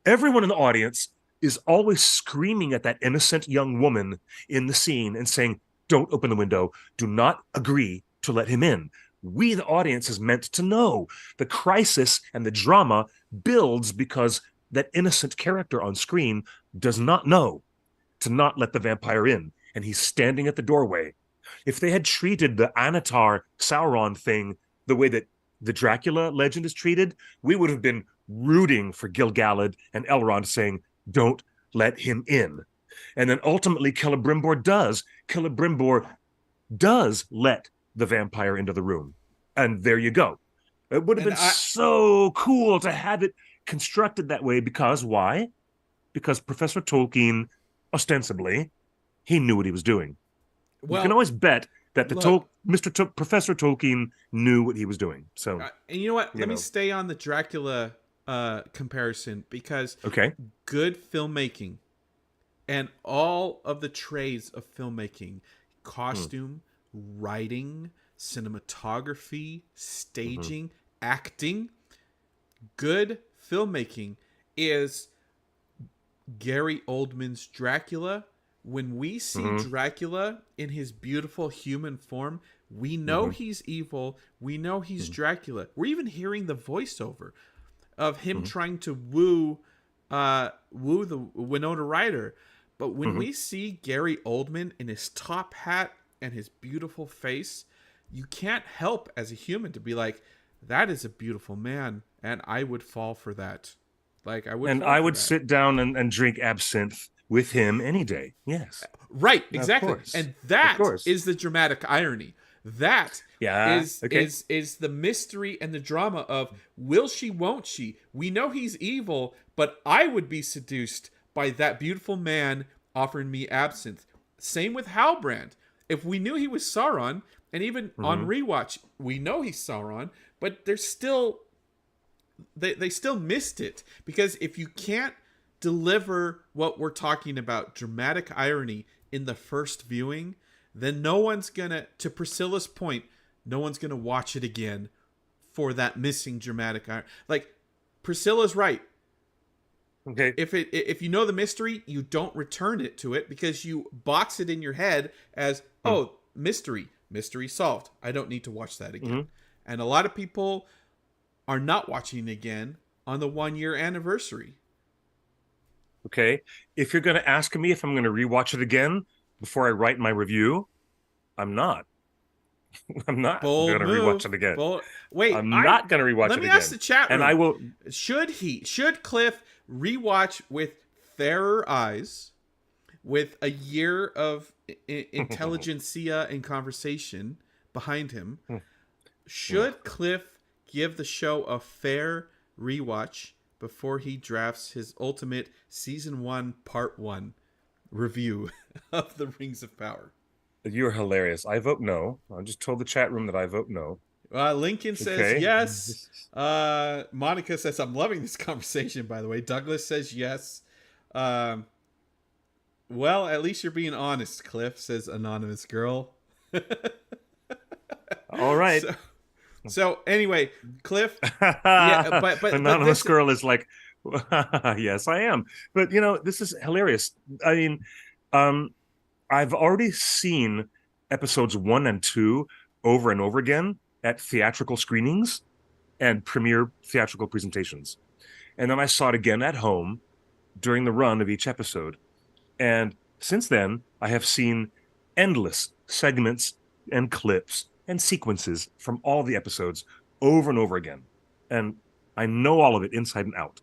S2: everyone in the audience is always screaming at that innocent young woman in the scene and saying, don't open the window. Do not agree to let him in. We, the audience, is meant to know. The crisis and the drama builds because that innocent character on screen does not know to not let the vampire in, and he's standing at the doorway. If they had treated the Anatar Sauron thing the way that the Dracula legend is treated, we would have been rooting for Gil-galad and Elrond saying, don't let him in. And then ultimately Celebrimbor does. Celebrimbor does let the vampire into the room. And there you go. It would have been so cool to have it constructed that way, because why? Because Professor Tolkien, ostensibly, he knew what he was doing. Well, you can always bet that
S1: Look,
S2: Professor Tolkien knew what he was doing. So,
S1: and you know what?
S2: you
S1: Let me
S2: know,
S1: stay on the Dracula comparison, because
S2: okay.
S1: good filmmaking and all of the trades of filmmaking,
S2: Hmm.
S1: costume, writing, cinematography,
S2: Hmm.
S1: staging, acting, good filmmaking is Gary Oldman's Dracula. When we see
S2: Hmm.
S1: Dracula in his beautiful human form, we know
S2: Hmm.
S1: he's evil. We know he's
S2: Hmm.
S1: Dracula. We're even hearing the voiceover of him
S2: Hmm.
S1: trying to woo the Winona Ryder. But when
S2: Hmm.
S1: we see Gary Oldman in his top hat and his beautiful face, you can't help as a human to be like, that is a beautiful man, and I would fall for that. Like, I would
S2: And
S1: fall
S2: I
S1: for
S2: would
S1: that.
S2: sit down and drink absinthe with him any day. Yes,
S1: Right,
S2: of
S1: exactly.
S2: course,
S1: And
S2: of
S1: that
S2: course.
S1: is the dramatic irony. That
S2: Yeah.
S1: is
S2: Okay.
S1: is is the mystery and the drama of, will she, won't she? We know he's evil, but I would be seduced by that beautiful man offering me absinthe. Same with Halbrand. If we knew he was Sauron, and even on
S2: Hmm.
S1: rewatch, we know he's Sauron, but there's still they still missed it, because if you can't deliver what we're talking about, dramatic irony, in the first viewing, then no one's gonna, to Priscilla's point, no one's gonna watch it again for that missing dramatic irony. Like, Priscilla's right.
S2: Okay.
S1: If you know the mystery, you don't return it to it, because you box it in your head as,
S2: Hmm.
S1: oh, mystery solved, I don't need to watch that again.
S2: Hmm.
S1: And a lot of people are not watching it again on the 1 year anniversary.
S2: Okay. If you're going to ask me if I'm going to rewatch it again before I write my review, I'm not. I'm not going
S1: Bold
S2: to rewatch
S1: move.
S2: it again.
S1: Bold. Wait,
S2: I'm
S1: I
S2: not going to rewatch
S1: let
S2: it
S1: me ask
S2: again.
S1: the chat
S2: And I
S1: room.
S2: will.
S1: Should Cliff rewatch with fairer eyes, with a year of intelligentsia and conversation behind him? Should Cliff give the show a fair rewatch before he drafts his ultimate season 1 part 1 review of the Rings of Power?
S2: You're hilarious. I vote no. I just told the chat room that I vote no.
S1: Lincoln says
S2: Okay.
S1: yes. Monica says, I'm loving this conversation, by the way. Douglas says yes. Um, well, at least you're being honest, Cliff, says Anonymous Girl.
S2: All right.
S1: so, so anyway, Cliff, yeah, but
S2: Anonymous
S1: this,
S2: girl is like, yes, I am. But this is hilarious. I mean, um, I've already seen episodes 1 and 2 over and over again at theatrical screenings and premiere theatrical presentations. And then I saw it again at home during the run of each episode. And since then, I have seen endless segments and clips and sequences from all the episodes over and over again. And I know all of it inside and out.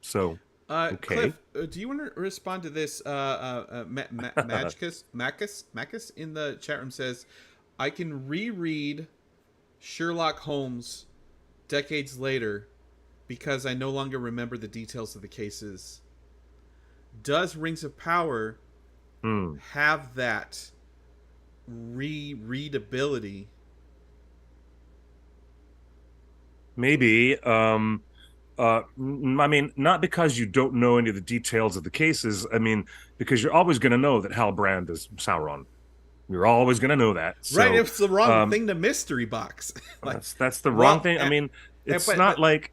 S2: So, okay.
S1: Cliff, do you want to respond to this? Macus in the chat room says, I can reread Sherlock Holmes decades later because I no longer remember the details of the cases. Does Rings of Power
S2: Hmm.
S1: have that rereadability?
S2: Maybe. I mean, not because you don't know any of the details of the cases. I mean, because you're always going to know that Halbrand is Sauron. You're always going to know that.
S1: Right,
S2: So,
S1: it's the wrong
S2: um,
S1: thing to mystery box. Like,
S2: that's the wrong
S1: well,
S2: thing. I mean, it's
S1: but
S2: not like.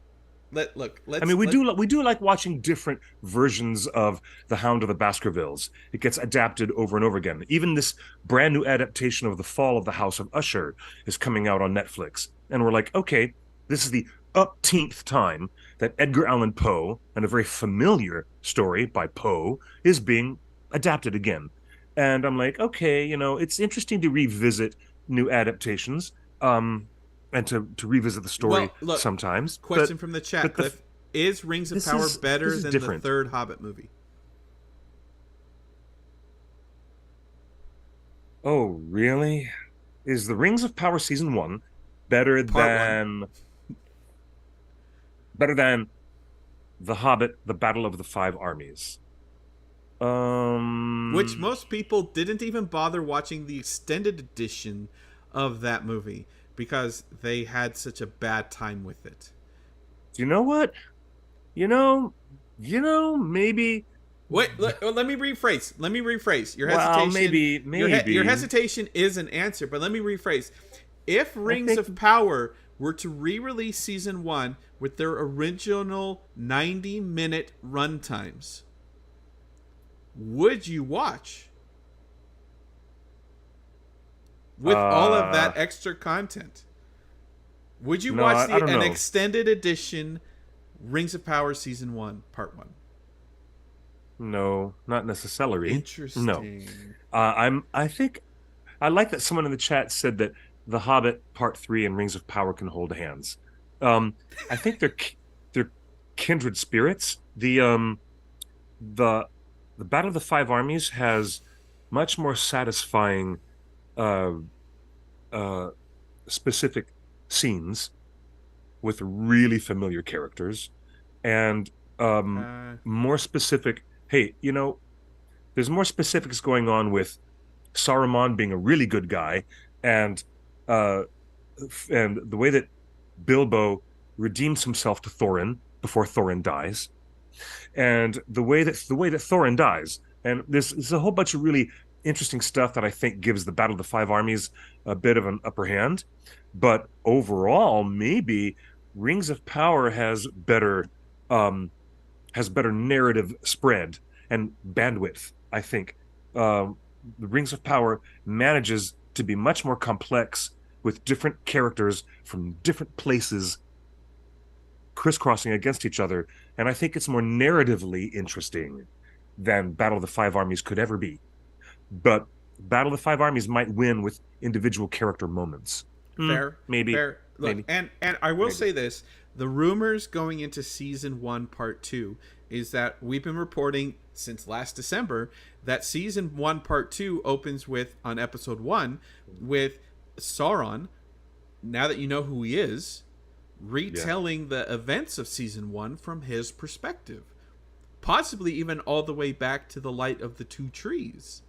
S1: look,
S2: I mean, we do like watching different versions of The Hound of the Baskervilles. It gets adapted over and over again. Even this brand new adaptation of The Fall of the House of Usher is coming out on Netflix, and we're like, okay, this is the upteenth time that Edgar Allan Poe, and a very familiar story by Poe, is being adapted again. And I'm like, okay, it's interesting to revisit new adaptations. And to revisit the story
S1: well, look.
S2: sometimes.
S1: Question from the chat,
S2: but
S1: Cliff: is Rings of
S2: this
S1: Power
S2: is
S1: better
S2: this is
S1: than
S2: different.
S1: the third Hobbit movie?
S2: Oh, really? Is the Rings of Power season 1 better
S1: Part 1.
S2: than The Hobbit, The Battle of the Five Armies?
S1: Which most people didn't even bother watching the extended edition of that movie because they had such a bad time with it.
S2: You know what? You know, maybe.
S1: Wait, let me rephrase. Your
S2: Well,
S1: hesitation,
S2: maybe.
S1: your hesitation is an answer, but let me rephrase. If Rings
S2: think-
S1: of Power were to re-release season 1 with their original 90-minute runtimes, would you watch? With all of that extra content. Would you
S2: No,
S1: watch
S2: I don't
S1: an
S2: know.
S1: extended edition Rings of Power season 1 part 1?
S2: No, not necessarily.
S1: Interesting.
S2: No. I think I like that someone in the chat said that The Hobbit Part 3 and Rings of Power can hold hands. I think they're kindred spirits. The Battle of the Five Armies has much more satisfying uh, specific scenes with really familiar characters and more specific. Hey, there's more specifics going on with Saruman being a really good guy, and uh, and the way that Bilbo redeems himself to Thorin before Thorin dies, and the way that Thorin dies, and there's a whole bunch of really interesting stuff that I think gives the Battle of the Five Armies a bit of an upper hand. But overall, maybe Rings of Power has better narrative spread and bandwidth. I think the Rings of Power manages to be much more complex with different characters from different places crisscrossing against each other, and I think it's more narratively interesting than Battle of the Five Armies could ever be. But Battle of the Five Armies might win with individual character moments.
S1: Fair,
S2: maybe.
S1: Fair. Look,
S2: maybe.
S1: and I will say this: the rumors going into season 1, part 2, is that we've been reporting since last December that season 1, part 2 opens with on episode 1 with Sauron. Now that you know who he is, retelling the events of season 1 from his perspective, possibly even all the way back to the light of the two trees.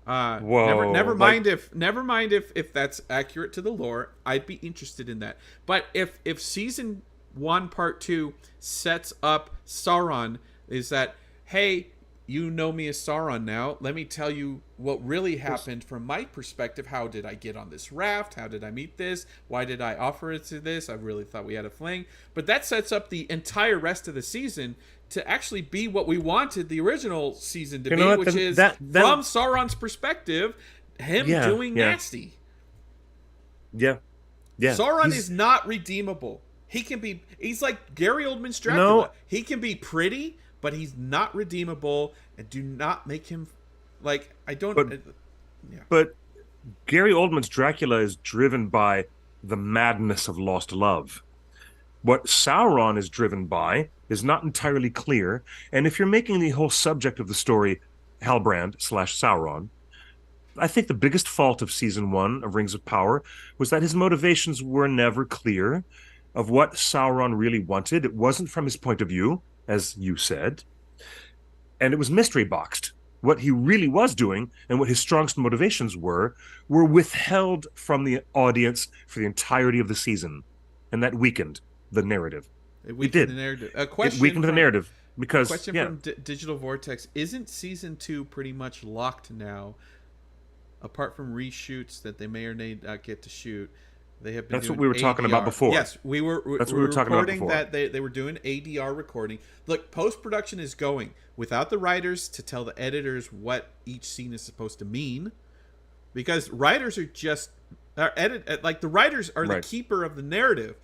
S1: Never mind if that's accurate to the lore. I'd be interested in that. But if season 1 part 2 sets up Sauron, is that, hey, you know me as Sauron now, let me tell you what really happened from my perspective. How did I get on this raft? How did I meet this? Why did I offer it to this? I really thought we had a fling. But that sets up the entire rest of the season to actually be what we wanted the original season to be, which is from Sauron's perspective, him doing nasty.
S2: Yeah.
S1: Sauron is not redeemable. He's like Gary Oldman's Dracula.
S2: No.
S1: He can be pretty, but he's not redeemable, and do not make him like, I don't.
S2: But Gary Oldman's Dracula is driven by the madness of lost love. What Sauron is driven by is not entirely clear, and if you're making the whole subject of the story Halbrand / Sauron, I think the biggest fault of season 1 of Rings of Power was that his motivations were never clear of what Sauron really wanted. It wasn't from his point of view, as you said, and it was mystery boxed. What he really was doing and what his strongest motivations were withheld from the audience for the entirety of the season, and that weakened the narrative.
S1: It weakened the narrative.
S2: It weakened the narrative because
S1: question from Digital Vortex: isn't season 2 pretty much locked now? Apart from reshoots that they may or may not get to shoot, they have been.
S2: That's what we were talking about before.
S1: Yes, we were.
S2: That's what we were talking about before.
S1: That they were doing ADR recording. Look, post production is going without the writers to tell the editors what each scene is supposed to mean, because writers are just like the writers are the keeper of the narrative.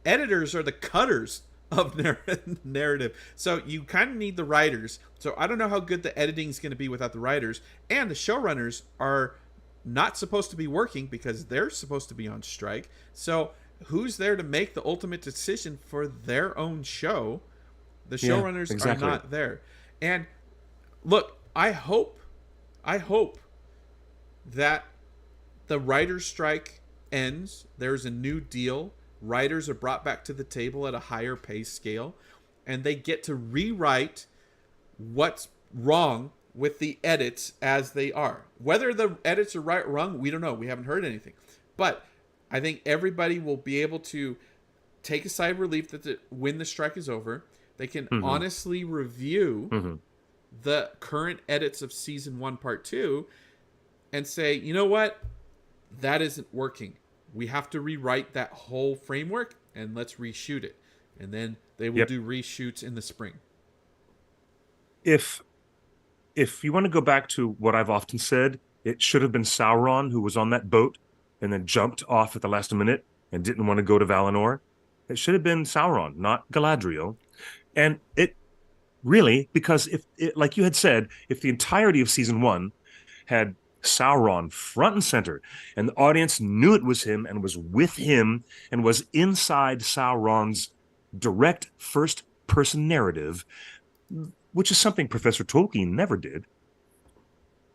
S1: Editors are the cutters of narrative. So you kind of need the writers. So I don't know how good the editing is going to be without the writers. And the showrunners are not supposed to be working because they're supposed to be on strike. So who's there to make the ultimate decision for their own show? The showrunners are not there. And look, I hope that the writer's strike ends. There's a new deal. Writers are brought back to the table at a higher pay scale, and they get to rewrite what's wrong with the edits as they are. Whether the edits are right or wrong, we don't know. We haven't heard anything. But I think everybody will be able to take a sigh of relief that when the strike is over, they can honestly review the current edits of season 1, part 2, and say, you know what? That isn't working. We have to rewrite that whole framework, and let's reshoot it. And then they will do reshoots in the spring.
S2: If you want to go back to what I've often said, it should have been Sauron who was on that boat and then jumped off at the last minute and didn't want to go to Valinor. It should have been Sauron, not Galadriel. And it really, because like you had said, if the entirety of season 1 had Sauron front and center, and the audience knew it was him and was with him and was inside Sauron's direct first-person narrative, which is something Professor Tolkien never did,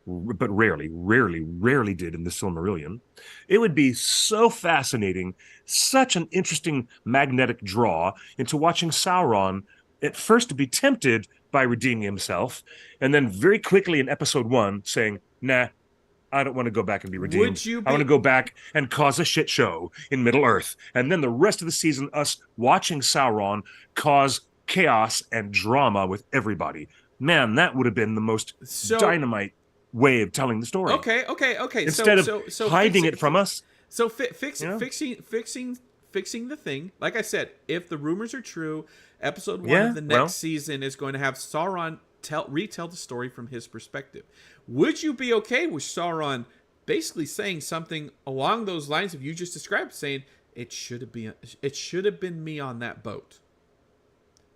S2: but rarely did in the Silmarillion. It would be so fascinating, such an interesting magnetic draw into watching Sauron at first to be tempted by redeeming himself, and then very quickly in episode 1 saying, nah, I don't want to go back and be redeemed. I want to go back and cause a shit show in Middle-earth. And then the rest of the season, us watching Sauron cause chaos and drama with everybody. Man, that would have been the most dynamite way of telling the story.
S1: Okay.
S2: Instead of hiding it from us.
S1: So fixing the thing. Like I said, if the rumors are true, episode 1 of the next season is going to have Sauron retell the story from his perspective. Would you be okay with Sauron basically saying something along those lines of you just described, saying it should have been me on that boat,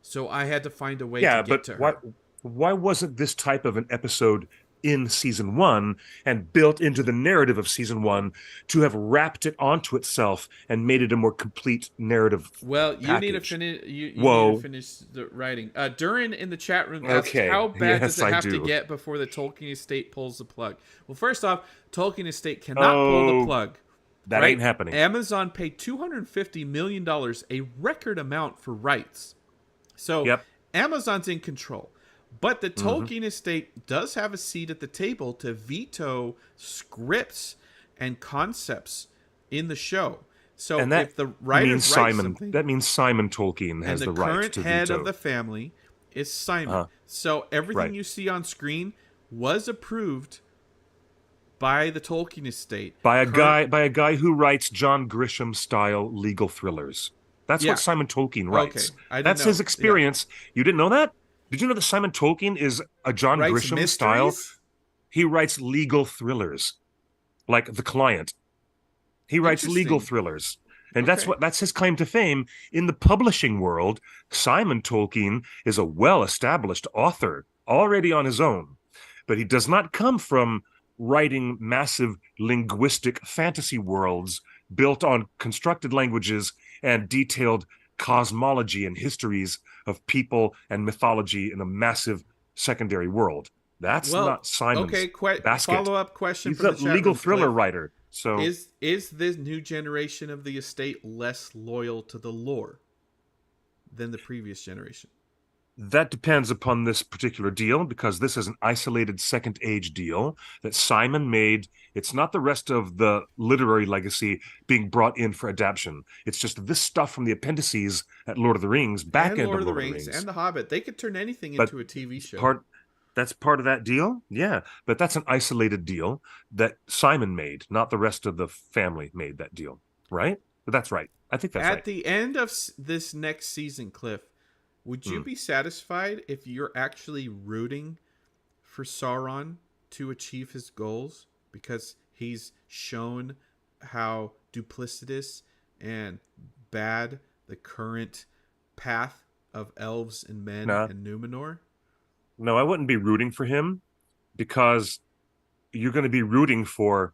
S1: so I had to find a way to get to her?
S2: Why wasn't this type of an episode in season 1 and built into the narrative of season 1 to have wrapped it onto itself and made it a more complete narrative?
S1: Well, you need to finish. You need to finish the writing. Durin in the chat room asked, how bad does it have to get before the Tolkien estate pulls the plug? Well, first off, Tolkien estate cannot pull the plug.
S2: That ain't happening.
S1: Amazon paid $250 million, a record amount for rights. So Amazon's in control. But the Tolkien estate does have a seat at the table to veto scripts and concepts in the show. So if the writers write something,
S2: that means Simon Tolkien has the right to veto.
S1: And the current head of the family is Simon. So everything you see on screen was approved by the Tolkien estate,
S2: by a guy who writes John Grisham style legal thrillers. That's what Simon Tolkien writes. That's his experience. You didn't know that? Did you know that Simon Tolkien is a John Grisham style? He writes legal thrillers, like The Client. He writes legal thrillers. And that's his claim to fame. In the publishing world, Simon Tolkien is a well-established author, already on his own. But he does not come from writing massive linguistic fantasy worlds built on constructed languages and detailed cosmology and histories of people and mythology in a massive secondary world. That's not Simon's basket.
S1: Follow-up question.
S2: He's a legal thriller writer. So
S1: is this new generation of the estate less loyal to the lore than the previous generation?
S2: That depends upon this particular deal, because this is an isolated second age deal that Simon made. It's not the rest of the literary legacy being brought in for adaptation. It's just this stuff from the appendices at Lord of the Rings, back end of Lord of the Rings.
S1: And The Hobbit. They could turn anything into a TV show.
S2: That's part of that deal? Yeah. But that's an isolated deal that Simon made, not the rest of the family made that deal. Right? But that's right. I think that's right.
S1: At the end of this next season, Cliff, would you be satisfied if you're actually rooting for Sauron to achieve his goals because he's shown how duplicitous and bad the current path of elves and men and Numenor?
S2: No, I wouldn't be rooting for him, because you're going to be rooting for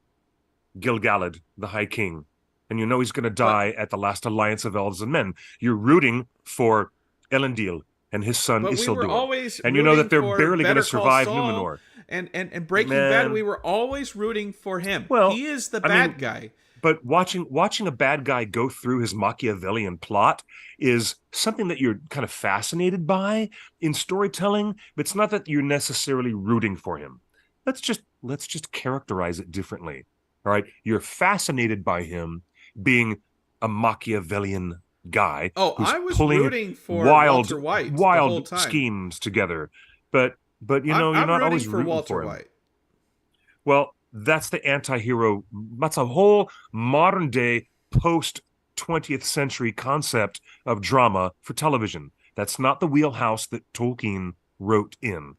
S2: Gil-galad, the High King, and you know he's going to die at the last alliance of elves and men. You're rooting for Elendil and his son Isildur, and you know that they're barely going to survive Numenor.
S1: And Breaking Bad, we were always rooting for him.
S2: Well,
S1: he is the bad guy.
S2: But watching a bad guy go through his Machiavellian plot is something that you're kind of fascinated by in storytelling, but it's not that you're necessarily rooting for him. Let's just characterize it differently. All right. You're fascinated by him being a Machiavellian guy
S1: Oh,
S2: who's
S1: I was
S2: pulling
S1: rooting for
S2: wild,
S1: Walter White the whole
S2: wild
S1: time.
S2: schemes together. But you're
S1: I'm
S2: not
S1: rooting
S2: always
S1: for
S2: rooting
S1: Walter
S2: for him.
S1: White.
S2: Well, that's the anti-hero. That's a whole modern day post 20th century concept of drama for television. That's not the wheelhouse that Tolkien wrote in,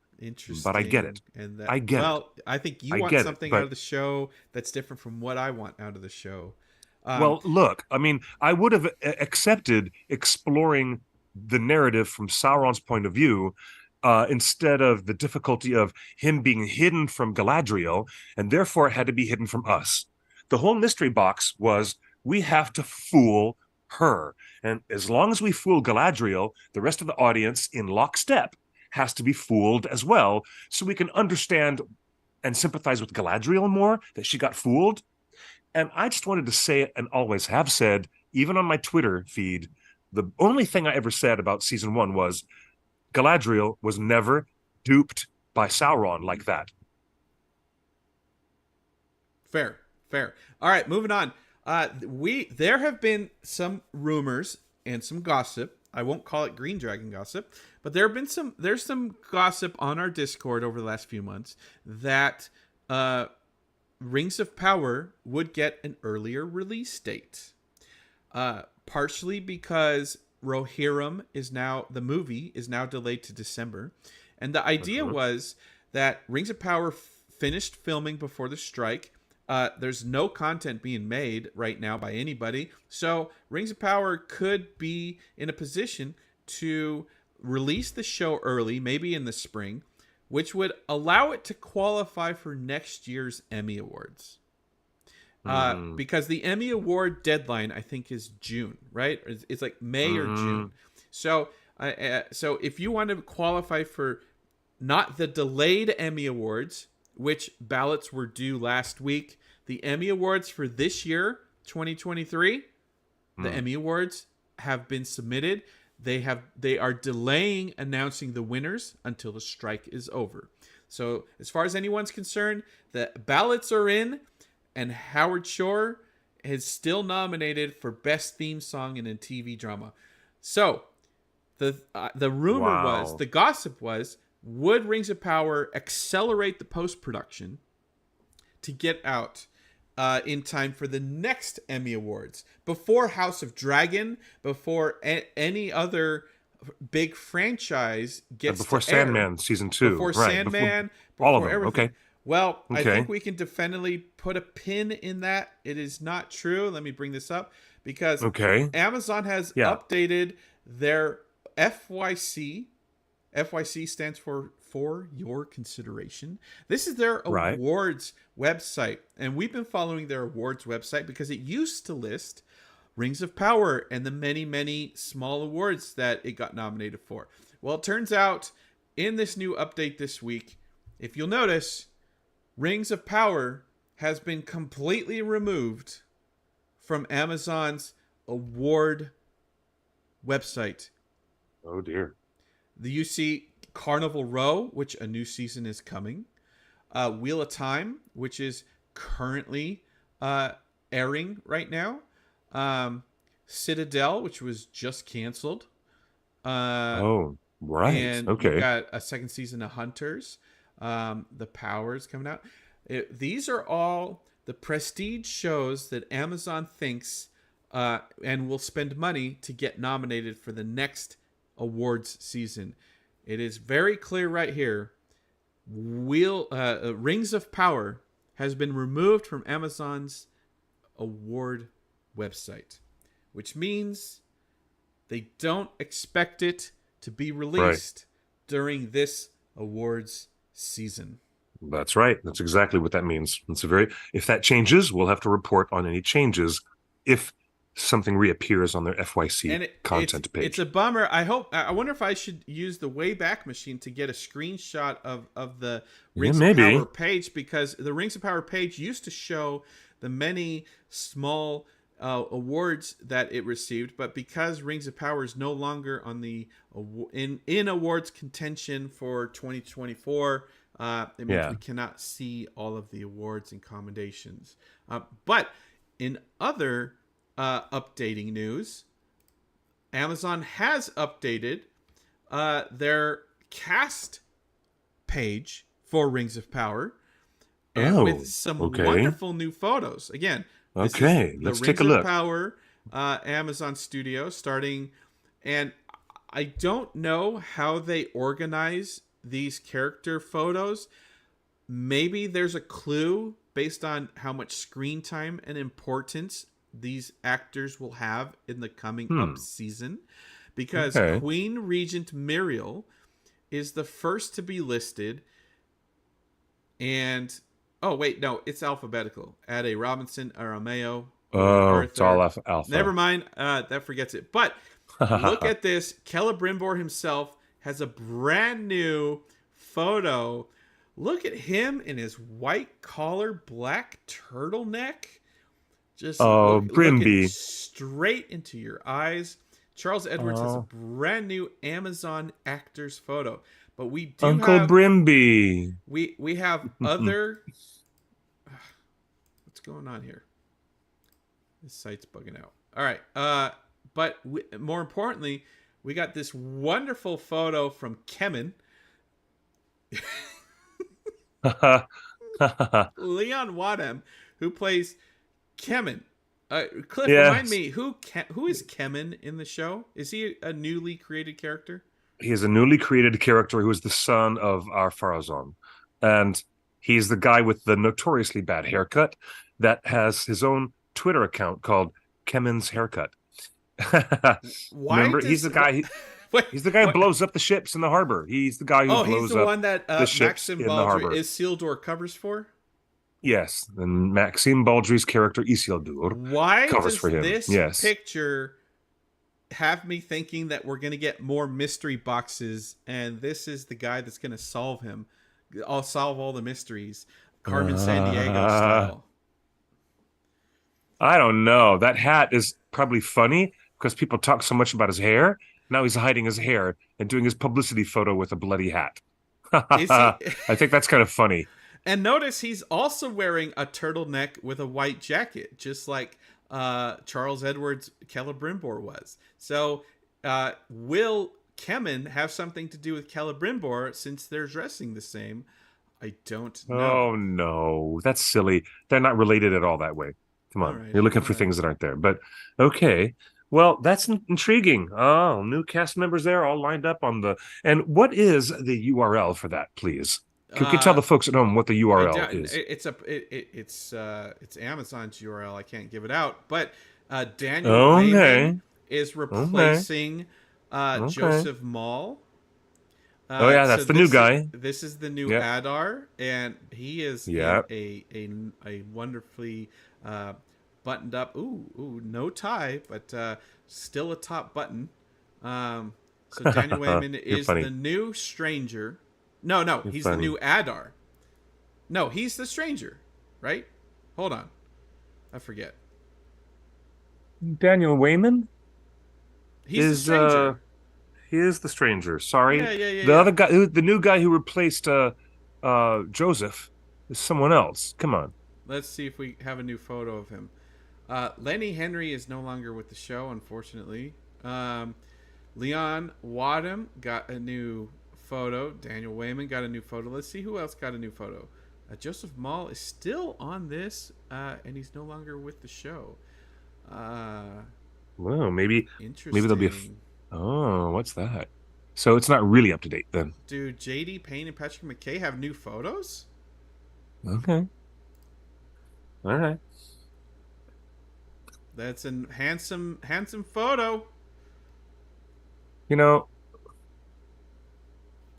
S2: but I get
S1: Interesting.
S2: it.
S1: And that,
S2: I get it.
S1: well, I think you
S2: I
S1: want
S2: get it.
S1: something out
S2: But
S1: of the show that's different from what I want out of the show. Um,
S2: well, look, I mean, I would have accepted exploring the narrative from Sauron's point of view instead of the difficulty of him being hidden from Galadriel, and therefore it had to be hidden from us. The whole mystery box was we have to fool her. And as long as we fool Galadriel, the rest of the audience in lockstep has to be fooled as well, so we can understand and sympathize with Galadriel more, that she got fooled. And I just wanted to say it, and always have said, even on my Twitter feed, the only thing I ever said about season one was Galadriel was never duped by Sauron like that.
S1: Fair, fair. All right, moving on. There have been some rumors and some gossip. I won't call it Green Dragon gossip, but there's some gossip on our Discord over the last few months that Rings of Power would get an earlier release date. Partially because Rohirrim the movie is now delayed to December. And the idea was that Rings of Power finished filming before the strike. There's no content being made right now by anybody. So Rings of Power could be in a position to release the show early, maybe in the spring, which would allow it to qualify for next year's Emmy Awards. Because the Emmy Award deadline, I think, is June, right? It's like May or June. So if you want to qualify for not the delayed Emmy Awards, which ballots were due last week, the Emmy Awards for this year, 2023, the Emmy Awards have been submitted. They are delaying announcing the winners until the strike is over. So as far as anyone's concerned, the ballots are in, and Howard Shore is still nominated for Best Theme Song in a TV Drama. So the rumor was, the gossip was, would Rings of Power accelerate the post-production to get out in time for the next Emmy Awards, before House of Dragon, before any other big franchise gets
S2: before
S1: to air.
S2: Sandman season 2,
S1: before
S2: right?
S1: Sandman,
S2: Before all of
S1: before
S2: them.
S1: everything.
S2: Okay.
S1: Well, I
S2: Okay.
S1: think we can definitely put a pin in that. It is not true. Let me bring this up because Amazon has updated their FYC. FYC stands for your consideration. This is their awards website, and we've been following their awards website because it used to list Rings of Power and the many, many small awards that it got nominated for. Well, it turns out in this new update this week, if you'll notice, Rings of Power has been completely removed from Amazon's award website.
S2: Oh dear.
S1: You see Carnival Row, which a new season is coming. Wheel of Time, which is currently airing right now. Citadel, which was just canceled.
S2: Right.
S1: And you got a second season of Hunters. The Powers coming out. These are all the prestige shows that Amazon thinks and will spend money to get nominated for the next awards season. It is very clear right here. Rings of Power has been removed from Amazon's award website, which means they don't expect it to be released during this awards season.
S2: That's right. That's exactly what that means. If that changes, we'll have to report on any changes if something reappears on their FYC content page.
S1: It's a bummer. I wonder if I should use the Wayback Machine to get a screenshot of the Rings of Power page, because the Rings of Power page used to show the many small awards that it received, but because Rings of Power is no longer on the in awards contention for 2024, it means
S2: Yeah.
S1: we cannot see all of the awards and commendations. But in other updating news, Amazon has updated their cast page for Rings of Power, and
S2: Oh,
S1: with some
S2: okay.
S1: wonderful new photos. Again, this is
S2: Okay,
S1: the
S2: let's take
S1: Rings
S2: a
S1: of
S2: look.
S1: Power Amazon Studio starting, and I don't know how they organize these character photos. Maybe there's a clue based on how much screen time and importance these actors will have in the coming up
S2: Hmm.
S1: season, because
S2: Okay.
S1: Queen Regent Muriel is the first to be listed. And oh wait, no, it's alphabetical. Ade Robinson, Arameo, William
S2: Oh, it's all
S1: Arthur. Never
S2: alpha.
S1: mind, that forgets it. But look at this. Celebrimbor himself has a brand new photo. Look at him in his white collar, black turtleneck, just
S2: Oh,
S1: looking
S2: Brimby.
S1: straight into your eyes. Charles Edwards has a
S2: Oh,
S1: brand new Amazon actors photo, but we do
S2: Uncle
S1: have
S2: Brimby.
S1: we have other. What's going on here? This site's bugging out. All right, but more importantly, we got this wonderful photo from Kemen, Leon Wadham, who plays Kemen. Cliff, remind
S2: Yes,
S1: me who is Kemen in the show? Is he a newly created character?
S2: he is a newly created character who is the son of our Farazon. And he's the guy with the notoriously bad haircut that has his own Twitter account called Kemen's Haircut.
S1: Why
S2: Remember,
S1: does what? Wait,
S2: he's the guy who
S1: what?
S2: blows up the ships in the harbor. He's the guy who
S1: Oh, he's
S2: blows
S1: the
S2: up
S1: one that
S2: the ships
S1: Maxim
S2: in the
S1: Baldry
S2: harbor.
S1: is Isildur covers for.
S2: Yes, and Maxime Baldry's character Isildur
S1: Why
S2: covers
S1: does
S2: for him.
S1: this
S2: Yes.
S1: picture have me thinking that we're going to get more mystery boxes and this is the guy that's going to solve him? I'll solve all the mysteries, Carmen Sandiego
S2: Uh,
S1: style.
S2: I don't know. That hat is probably funny because people talk so much about his hair. Now he's hiding his hair and doing his publicity photo with a bloody hat.
S1: Is he?
S2: I think that's kind of funny.
S1: And notice he's also wearing a turtleneck with a white jacket, just like Charles Edwards Celebrimbor was. So will Kemen have something to do with Celebrimbor since they're dressing the same? I don't know.
S2: Oh no, that's silly. They're not related at all that way. Come
S1: All
S2: on,
S1: right,
S2: you're looking
S1: all
S2: for
S1: right.
S2: things that aren't there. But okay, well, that's intriguing. Oh, new cast members there, all lined up on the. And what is the URL for that, please? Could you tell
S1: Uh,
S2: the folks at home what the
S1: I
S2: URL
S1: don't,
S2: is?
S1: it's Amazon's URL. I can't give it out, but Daniel Wayman
S2: Okay,
S1: is
S2: okay,
S1: replacing
S2: okay.
S1: Joseph Mall.
S2: Oh yeah,
S1: So
S2: that's the new guy.
S1: this is the new
S2: Yep,
S1: Adar, and he is in
S2: yep.
S1: a wonderfully buttoned up. Ooh, no tie, but still a top button. So Daniel Wayman
S2: You're
S1: is the
S2: funny.
S1: new stranger. No,
S2: You're
S1: he's the
S2: funny.
S1: new Adar. No, he's the stranger, right? Hold on, I forget.
S2: Daniel Wayman
S1: He's the
S2: is
S1: stranger.
S2: he is the stranger. Sorry, the
S1: Yeah.
S2: other guy, the new guy who replaced Joseph, is someone else. Come on.
S1: Let's see if we have a new photo of him. Lenny Henry is no longer with the show, unfortunately. Leon Wadham got a new photo. Daniel Wayman got a new photo. Let's see who else got a new photo. Joseph Mall is still on this, and he's no longer with the show.
S2: Well, maybe there'll be a.
S1: Interesting.
S2: Oh, what's that? So it's not really up to date then.
S1: Do JD Payne and Patrick McKay have new photos?
S2: Okay. All right.
S1: That's a handsome photo.
S2: You know,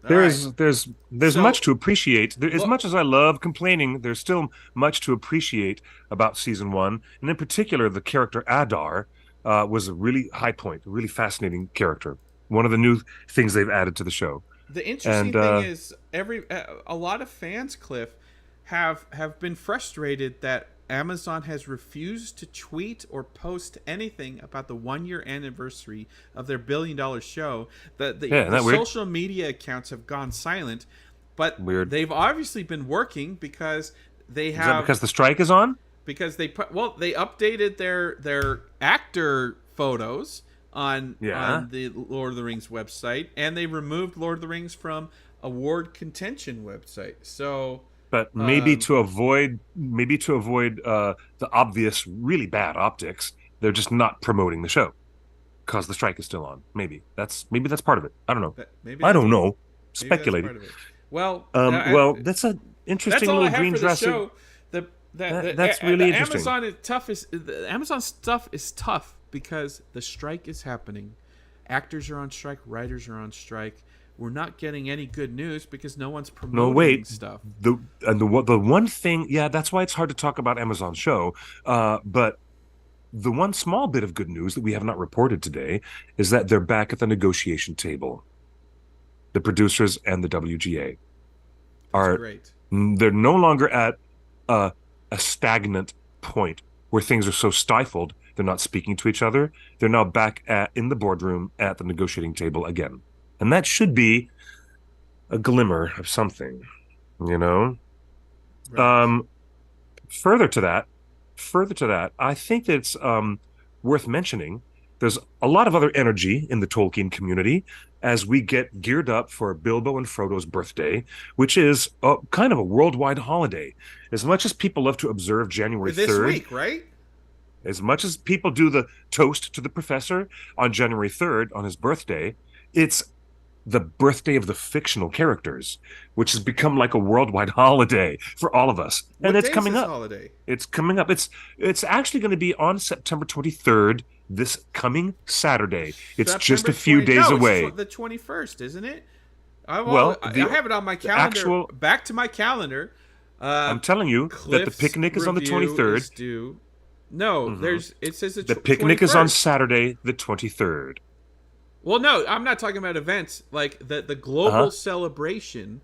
S1: All right.
S2: there's
S1: So
S2: much to appreciate. As
S1: look,
S2: much as I love complaining, there's still much to appreciate about season one, and in particular, the character Adar was a really high point, a really fascinating character. One of the new things they've added to the show,
S1: the interesting
S2: and
S1: thing is a lot of fans, Cliff, have been frustrated that Amazon has refused to tweet or post anything about the 1 year anniversary of their $1 billion show. The social media accounts have gone silent, but they've obviously been working because they have.
S2: Is that because the strike is on?
S1: Because they updated their actor photos on the Lord of the Rings website, and they removed Lord of the Rings from award contention website. So,
S2: but maybe to avoid the obvious really bad optics, they're just not promoting the show because the strike is still on. Maybe that's part of it. I don't know. I don't know. Speculating.
S1: Well,
S2: that's an interesting
S1: little
S2: green dress. That's really interesting.
S1: The Amazon stuff is tough because the strike is happening. Actors are on strike. Writers are on strike. We're not getting any good news because no one's promoting stuff.
S2: The one thing, that's why it's hard to talk about Amazon's show. But the one small bit of good news that we have not reported today is that they're back at the negotiation table. The producers and the WGA are great. They're no longer at a stagnant point where things are so stifled they're not speaking to each other. They're now back in the boardroom at the negotiating table again. And that should be a glimmer of something, you know? Right. Further to that, I think it's worth mentioning there's a lot of other energy in the Tolkien community as we get geared up for Bilbo and Frodo's birthday, which is kind of a worldwide holiday. As much as people love to observe January 3rd.
S1: This week, right?
S2: As much as people do the toast to the professor on January 3rd on his birthday, it's the birthday of the fictional characters, which has become like a worldwide holiday for all of us.
S1: And
S2: it's coming up.
S1: Holiday?
S2: It's coming up. It's actually going to be on September 23rd, this coming Saturday. It's
S1: September
S2: just a few days away.
S1: It's the 21st, isn't it? I have it on my calendar. Back to my calendar.
S2: I'm telling you that the picnic is on the 23rd.
S1: No, it says
S2: the picnic
S1: 21st.
S2: is on Saturday, the 23rd.
S1: Well, no, I'm not talking about events like the global celebration.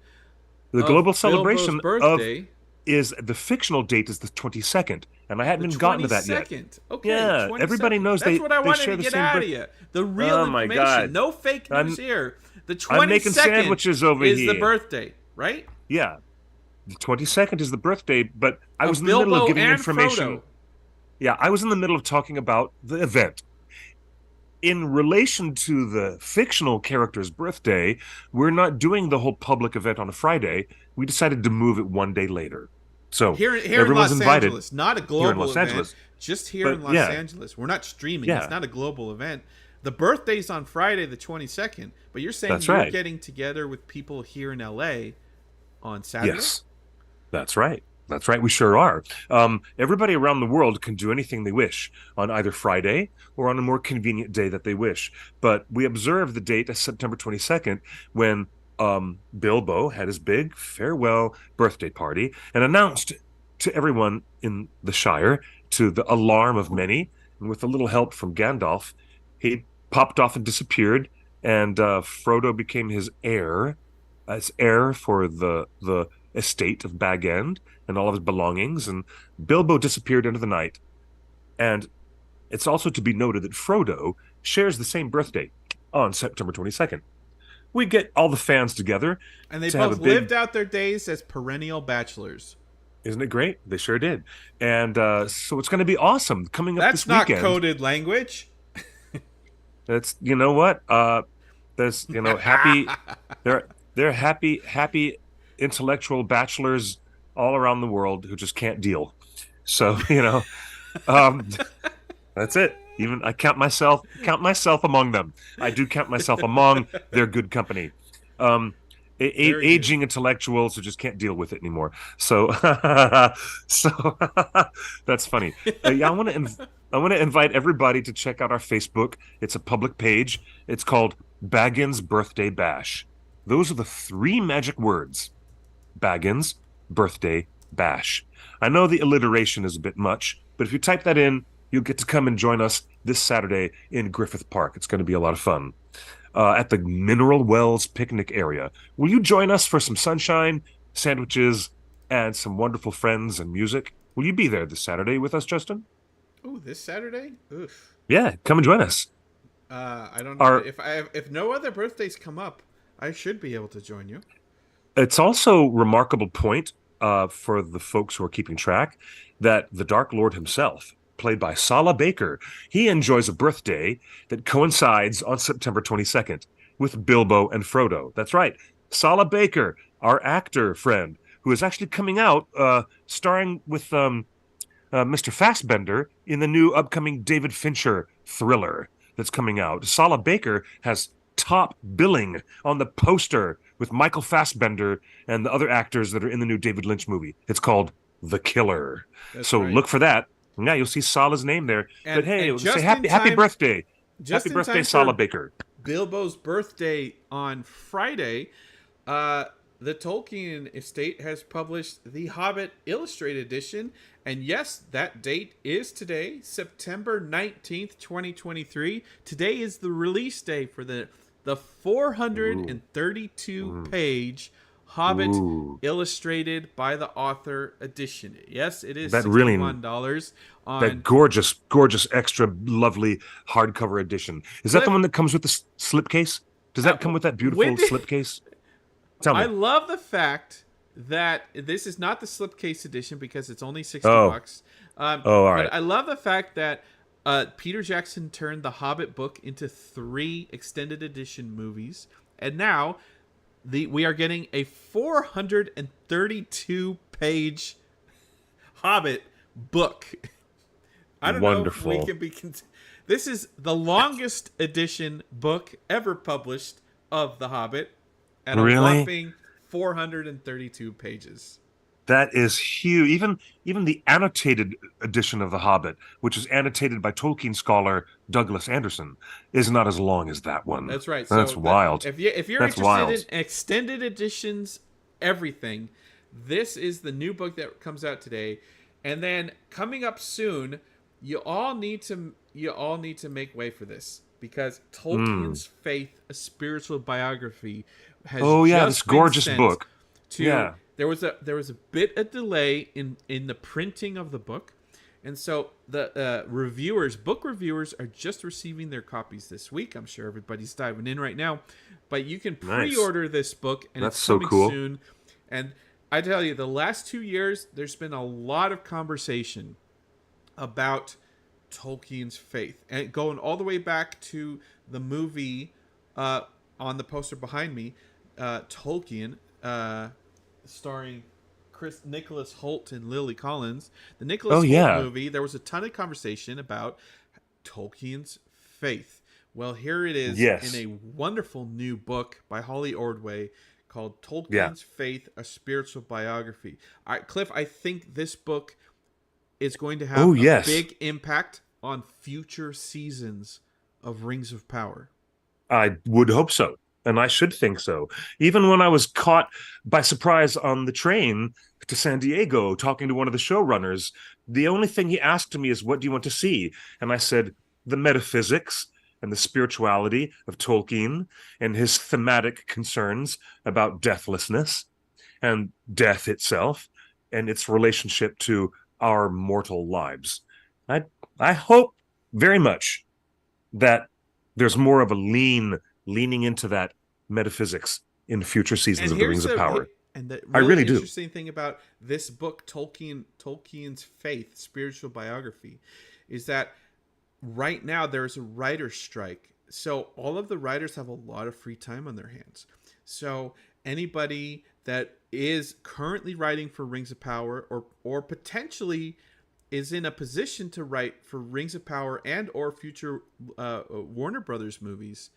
S2: The global celebration
S1: birthday
S2: is the fictional date is the 22nd, and I hadn't even gotten to that yet.
S1: Okay,
S2: yeah, 22nd. Everybody knows
S1: that's
S2: they.
S1: what I wanted
S2: share
S1: to get
S2: the
S1: out of you. The real information.
S2: God.
S1: No fake news here. The 22nd
S2: I'm making sandwiches over
S1: is
S2: here.
S1: the birthday, right?
S2: Yeah, the 22nd is the birthday, but I was in the middle of giving information.
S1: Frodo.
S2: Yeah, I was in the middle of talking about the event. In relation to the fictional character's birthday, we're not doing the whole public event on a Friday. We decided to move it one day later. So
S1: here
S2: everyone's
S1: in Los
S2: invited.
S1: Angeles, not a global
S2: Los
S1: event.
S2: Angeles.
S1: Just here in Los Angeles. We're not streaming. It's not a global event. The birthday's on Friday the 22nd, but you're saying you're getting together with people here in LA on Saturday?
S2: Yes, that's right. That's right. We sure are. Everybody around the world can do anything they wish on either Friday or on a more convenient day that they wish. But we observe the date as September 22nd when Bilbo had his big farewell birthday party and announced to everyone in the Shire, to the alarm of many, and with a little help from Gandalf, he popped off and disappeared, and Frodo became his heir, as heir for the estate of Bag End and all of his belongings, and Bilbo disappeared into the night. And it's also to be noted that Frodo shares the same birthday on September 22nd. We get all the fans together.
S1: And they both lived out their days as perennial bachelors.
S2: Isn't it great? They sure did. And so it's going to be awesome coming up this weekend.
S1: That's not coded language.
S2: That's, you know what? There's, happy, they're happy intellectual bachelors all around the world who just can't deal. So, that's it. Even I count myself among them. I do count myself among their good company. Aging intellectuals who just can't deal with it anymore. So, that's funny. I want to invite everybody to check out our Facebook. It's a public page. It's called Baggins Birthday Bash. Those are the 3 magic words. Baggins Birthday Bash. I know the alliteration is a bit much, but if you type that in, you'll get to come and join us this Saturday in Griffith Park. It's going to be a lot of fun. At the Mineral Wells picnic area. Will you join us for some sunshine, sandwiches, and some wonderful friends and music? Will you be there this Saturday with us, Justin?
S1: Oh, this Saturday? Oof.
S2: Yeah, come and join us.
S1: I don't know
S2: Our
S1: if no other birthdays come up, I should be able to join you.
S2: It's also remarkable point for the folks who are keeping track that the Dark Lord himself, played by Sala Baker, he enjoys a birthday that coincides on September 22nd with Bilbo and Frodo. That's right, Sala Baker, our actor friend, who is actually coming out starring with Mr. Fassbender in the new upcoming David Fincher thriller that's coming out. Sala Baker has top billing on the poster with Michael Fassbender and the other actors that are in the new David Lynch movie. It's called The Killer.
S1: That's
S2: So
S1: right.
S2: look for that. Yeah, you'll see Sala's name there. But hey,
S1: And
S2: say
S1: just in
S2: happy
S1: time,
S2: birthday.
S1: just
S2: Happy
S1: in
S2: birthday,
S1: time
S2: Sala
S1: for
S2: Baker.
S1: Bilbo's birthday on Friday, uh, the Tolkien estate has published the Hobbit Illustrated Edition. And yes, that date is today, September 19th, 2023. Today is the release day for the
S2: Ooh.
S1: 432
S2: Mm.
S1: page Hobbit
S2: Ooh.
S1: Illustrated by the author edition. Yes, it is
S2: That really
S1: $61
S2: that
S1: on
S2: gorgeous extra lovely hardcover edition. Is that the
S1: Cliff.
S2: one that comes with the slipcase? Does that come with that
S1: When
S2: beautiful
S1: did,
S2: slipcase? Tell
S1: I
S2: me.
S1: love the fact that this is not the slipcase edition because it's only 60
S2: Oh,
S1: bucks.
S2: all
S1: But
S2: right.
S1: I love the fact that Peter Jackson turned the Hobbit book into 3 extended edition movies, and now we are getting a 432 page Hobbit book. I don't know if we
S2: Wonderful.
S1: can be. This is the longest edition book ever published of The Hobbit, at a
S2: Really?
S1: whopping 432 pages.
S2: That is huge. Even the annotated edition of The Hobbit, which is annotated by Tolkien scholar Douglas Anderson, is not as long as that one.
S1: That's right.
S2: That's
S1: So
S2: wild.
S1: if you're
S2: That's
S1: interested in
S2: wild.
S1: extended editions, everything, this is the new book that comes out today, and then coming up soon, you all need to make way for this because
S2: Mm.
S1: Tolkien's Faith, a spiritual biography, has
S2: Oh yeah, this
S1: just been
S2: gorgeous
S1: sent
S2: book.
S1: to.
S2: Yeah.
S1: There was a bit of delay in the printing of the book, and so the book reviewers, are just receiving their copies this week. I'm sure everybody's diving in right now, but you can
S2: Nice.
S1: pre-order this book, and
S2: That's
S1: it's
S2: so
S1: coming
S2: cool.
S1: soon. And I tell you, the last 2 years, there's been a lot of conversation about Tolkien's faith, and going all the way back to the movie on the poster behind me, Tolkien, starring Nicholas Hoult and Lily Collins. The
S2: Oh
S1: Nicholas Hoult
S2: yeah.
S1: movie, there was a ton of conversation about Tolkien's faith. Well, here it is in
S2: Yes.
S1: a wonderful new book by Holly Ordway called
S2: Yeah.
S1: Tolkien's Faith, a Spiritual Biography. Cliff, I think this book is going to have
S2: Oh
S1: a
S2: yes.
S1: big impact on future seasons of Rings of Power.
S2: I would hope so. And I should think so. Even when I was caught by surprise on the train to San Diego talking to one of the showrunners, the only thing he asked me is, "What do you want to see?" And I said, "The metaphysics and the spirituality of Tolkien and his thematic concerns about deathlessness and death itself and its relationship to our mortal lives." I, I hope very much that there's more of a leaning into that metaphysics in future seasons
S1: And
S2: of the
S1: here's
S2: Rings of Power.
S1: the
S2: I
S1: really
S2: really do.
S1: interesting thing about this book, Tolkien's Faith, Spiritual Biography, is that right now there's a writer's strike. So all of the writers have a lot of free time on their hands. So anybody that is currently writing for Rings of Power, or potentially is in a position to write for Rings of Power and or future Warner Brothers movies,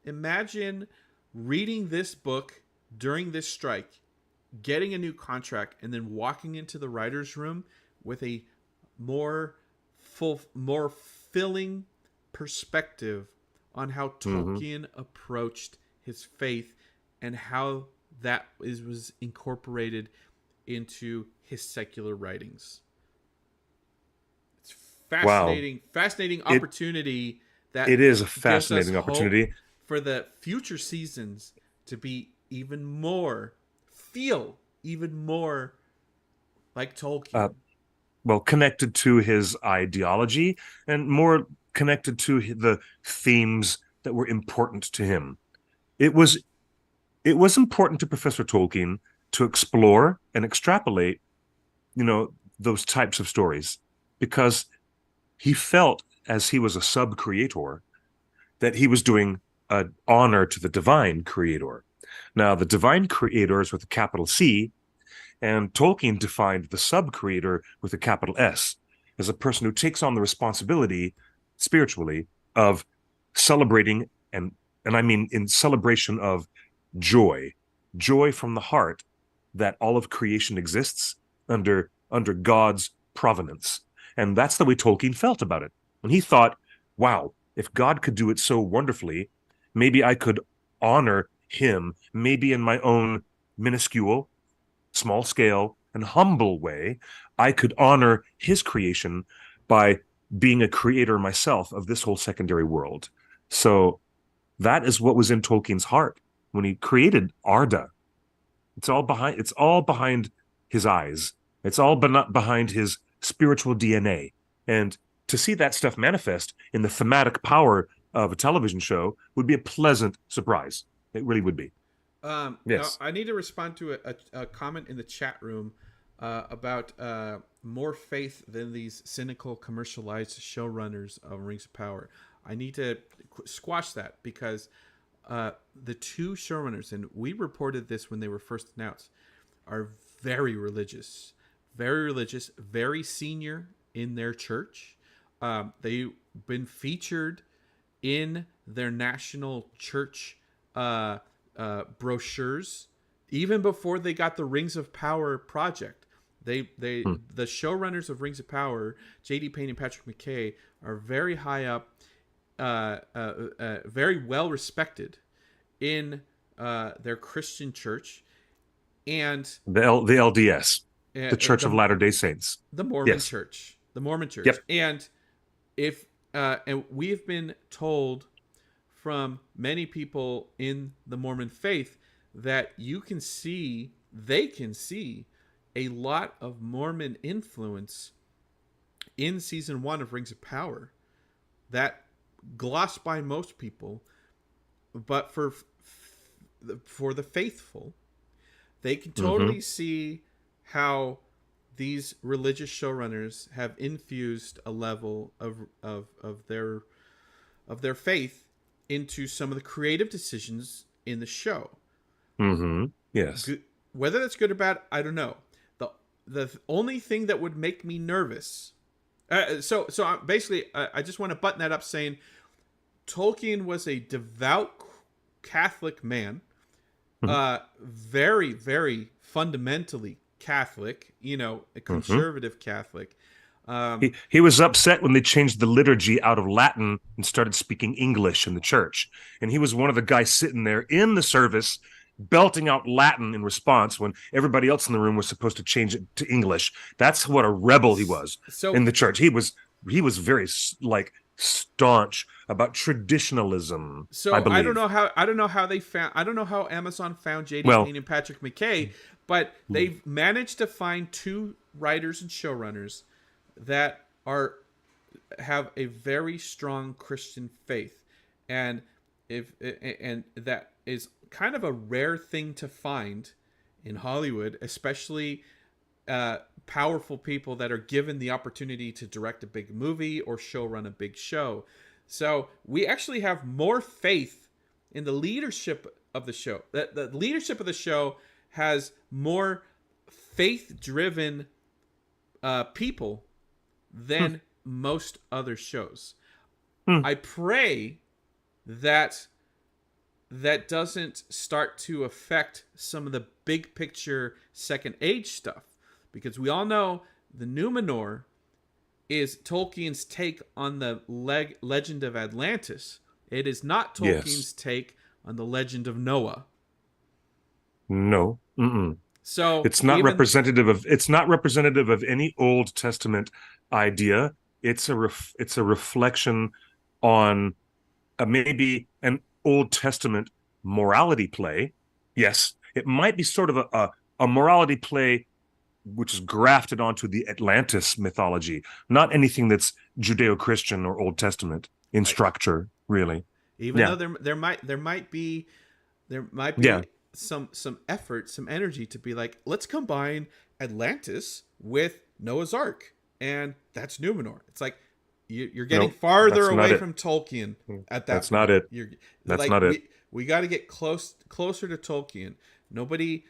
S1: imagine reading this book during this strike, getting a new contract, and then walking into the writer's room with a more filling perspective on how
S2: Hmm.
S1: Tolkien approached his faith and how was incorporated into his secular writings. It's
S2: Wow.
S1: fascinating
S2: It
S1: opportunity that
S2: it is a
S1: gives us
S2: fascinating
S1: hope
S2: opportunity.
S1: for the future seasons to be even more, feel even more like
S2: Uh,
S1: Tolkien.
S2: well, connected to his ideology and more connected to the themes that were important to him. It was it was important to Professor Tolkien to explore and extrapolate, those types of stories because he felt, as he was a sub creator, that he was doing an honor to the divine creator. Now, the divine creator is with a capital C, and Tolkien defined the sub creator with a capital S as a person who takes on the responsibility spiritually of celebrating, and I mean in celebration of joy, joy from the heart that all of creation exists under God's provenance. And that's the way Tolkien felt about it. And he thought, wow, if God could do it so wonderfully, maybe I could honor him, maybe in my own minuscule, small scale, and humble way. I could honor his creation by being a creator myself of this whole secondary world. So that is what was in Tolkien's heart when he created Arda. It's all behind his eyes. It's all behind his spiritual DNA. And to see that stuff manifest in the thematic power of a television show would be a pleasant surprise. It really would be. Yes.
S1: Now I need to respond to a comment in the chat room about more faith than these cynical commercialized showrunners of Rings of Power. I need to squash that because the two showrunners, and we reported this when they were first announced, are very religious, very senior in their church. They've been featured in their national church brochures even before they got the Rings of Power project. The showrunners of Rings of Power, J.D. Payne and Patrick McKay, are very high up, very well respected in their Christian church, and
S2: the LDS, the Church of Latter-day Saints,
S1: the Mormon Church,
S2: Yep.
S1: And if and we've been told from many people in the Mormon faith that they can see a lot of Mormon influence in season 1 of Rings of Power that glossed by most people, but for the faithful, they can totally see how these religious showrunners have infused a level of their faith into some of the creative decisions in the show.
S2: Yes.
S1: Whether that's good or bad, I don't know. The only thing that would make me nervous. So basically, I just want to button that up, saying Tolkien was a devout Catholic man, very, very fundamentally Catholic. A conservative Catholic.
S2: He was upset when they changed the liturgy out of Latin and started speaking English in the church. And he was one of the guys sitting there in the service belting out Latin in response when everybody else in the room was supposed to change it to English. That's what a rebel he was in the church. He was very staunch about traditionalism.
S1: So I don't know how Amazon found J.D. Payne and Patrick McKay, but they've managed to find two writers and showrunners that have a very strong Christian faith, and that is kind of a rare thing to find in Hollywood, especially powerful people that are given the opportunity to direct a big movie or showrun a big show. So we actually have more faith in the leadership of the show. The leadership of the show has more faith-driven people than most other shows. I pray that doesn't start to affect some of the big picture Second Age stuff, because we all know the Numenor is Tolkien's take on the legend of Atlantis. It is not Tolkien's take on the legend of Noah.
S2: No.
S1: So
S2: it's not representative of any Old Testament idea. It's a reflection on maybe an Old Testament morality play. Yes, it might be sort of a morality play which is grafted onto the Atlantis mythology, not anything that's Judeo-Christian or Old Testament in structure, really.
S1: Even
S2: Yeah.
S1: though there might be
S2: Yeah.
S1: some effort, some energy to be like, let's combine Atlantis with Noah's Ark, and that's Numenor. It's like you're getting
S2: No,
S1: farther
S2: that's not
S1: away
S2: it.
S1: from Tolkien at that
S2: That's
S1: point.
S2: not it.
S1: You're
S2: That's
S1: like
S2: not it.
S1: we got to get closer to Tolkien. Nobody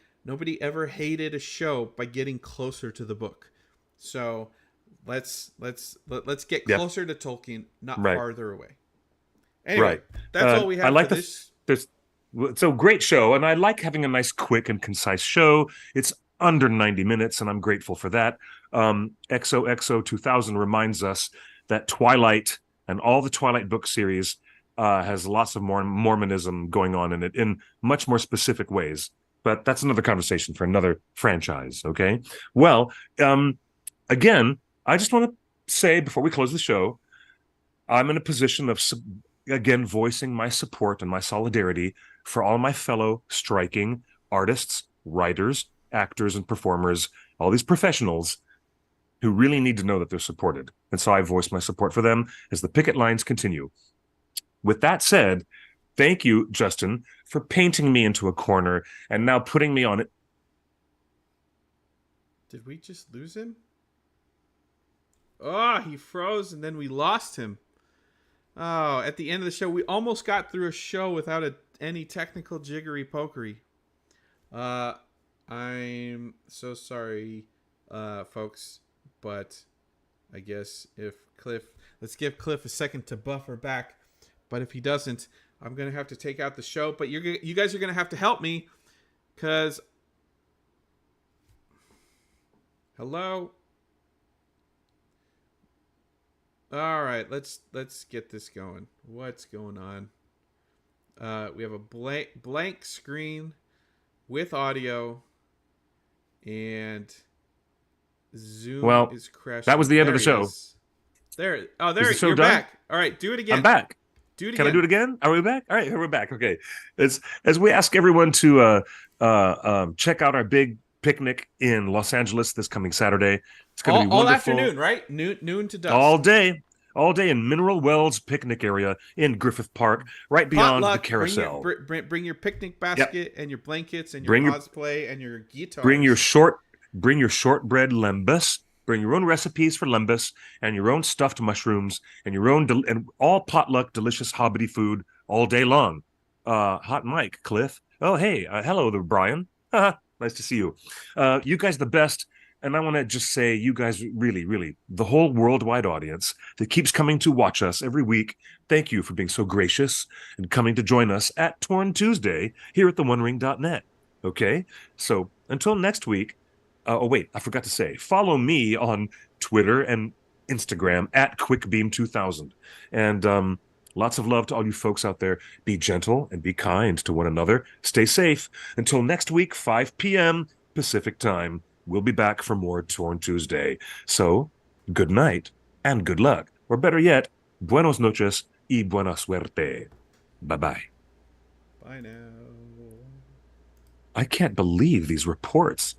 S1: ever hated a show by getting closer to the book. So let's get
S2: Yeah.
S1: closer to Tolkien, not
S2: Right.
S1: farther away. Anyway,
S2: Right.
S1: that's all we have
S2: I like
S1: for this.
S2: it's a great show, and I like having a nice, quick, and concise show. It's under 90 minutes, and I'm grateful for that. XOXO 2000 reminds us that Twilight and all the Twilight book series has lots of Mormonism going on in it in much more specific ways. But that's another conversation for another franchise, okay? Well, again, I just want to say before we close the show, I'm in a position of, again, voicing my support and my solidarity for all my fellow striking artists, writers, actors, and performers, all these professionals who really need to know that they're supported. And so I voice my support for them as the picket lines continue. With that said, thank you, Justin, for painting me into a corner and now putting me on it.
S1: Did we just lose him? Oh, he froze and then we lost him. Oh, at the end of the show, we almost got through a show without any technical jiggery pokery. I'm so sorry, folks, but I guess let's give Cliff a second to buffer back. But if he doesn't, I'm gonna have to take out the show. But you guys are gonna have to help me, cause hello. All right, let's get this going. What's going on? We have a blank screen with audio, and Zoom is crashing.
S2: That was the end of the
S1: There he
S2: show.
S1: is. There. Oh,
S2: Is
S1: there.
S2: the show
S1: You're
S2: done?
S1: back. All right, do it again.
S2: I'm back.
S1: Do it again.
S2: Can I do it again? Are we back? All right, here we're back. Okay. As we ask everyone to check out our big picnic in Los Angeles this coming Saturday. It's going to be
S1: all
S2: wonderful.
S1: afternoon, right? Noon to dusk.
S2: All day in Mineral Wells picnic area in Griffith Park, right beyond
S1: Potluck,
S2: the carousel.
S1: Bring your picnic basket and your blankets and your
S2: Bring your-
S1: cosplay and your guitar.
S2: Bring your shortbread lembas. Bring your own recipes for lembas and your own stuffed mushrooms and your own and all potluck delicious hobbity food all day long. Hot mic, Cliff. Oh, hey, hello there, Brian. Nice to see you. You guys the best. And I want to just say, you guys really, really, the whole worldwide audience that keeps coming to watch us every week, thank you for being so gracious and coming to join us at Torn Tuesday here at theonering.net. Okay? So until next week, oh, wait, I forgot to say, follow me on Twitter and Instagram at QuickBeam2000. And lots of love to all you folks out there. Be gentle and be kind to one another. Stay safe. Until next week, 5 p.m. Pacific time. We'll be back for more Torn Tuesday. So, good night and good luck. Or better yet, buenos noches y buena suerte. Bye-bye.
S1: Bye now.
S2: I can't believe these reports.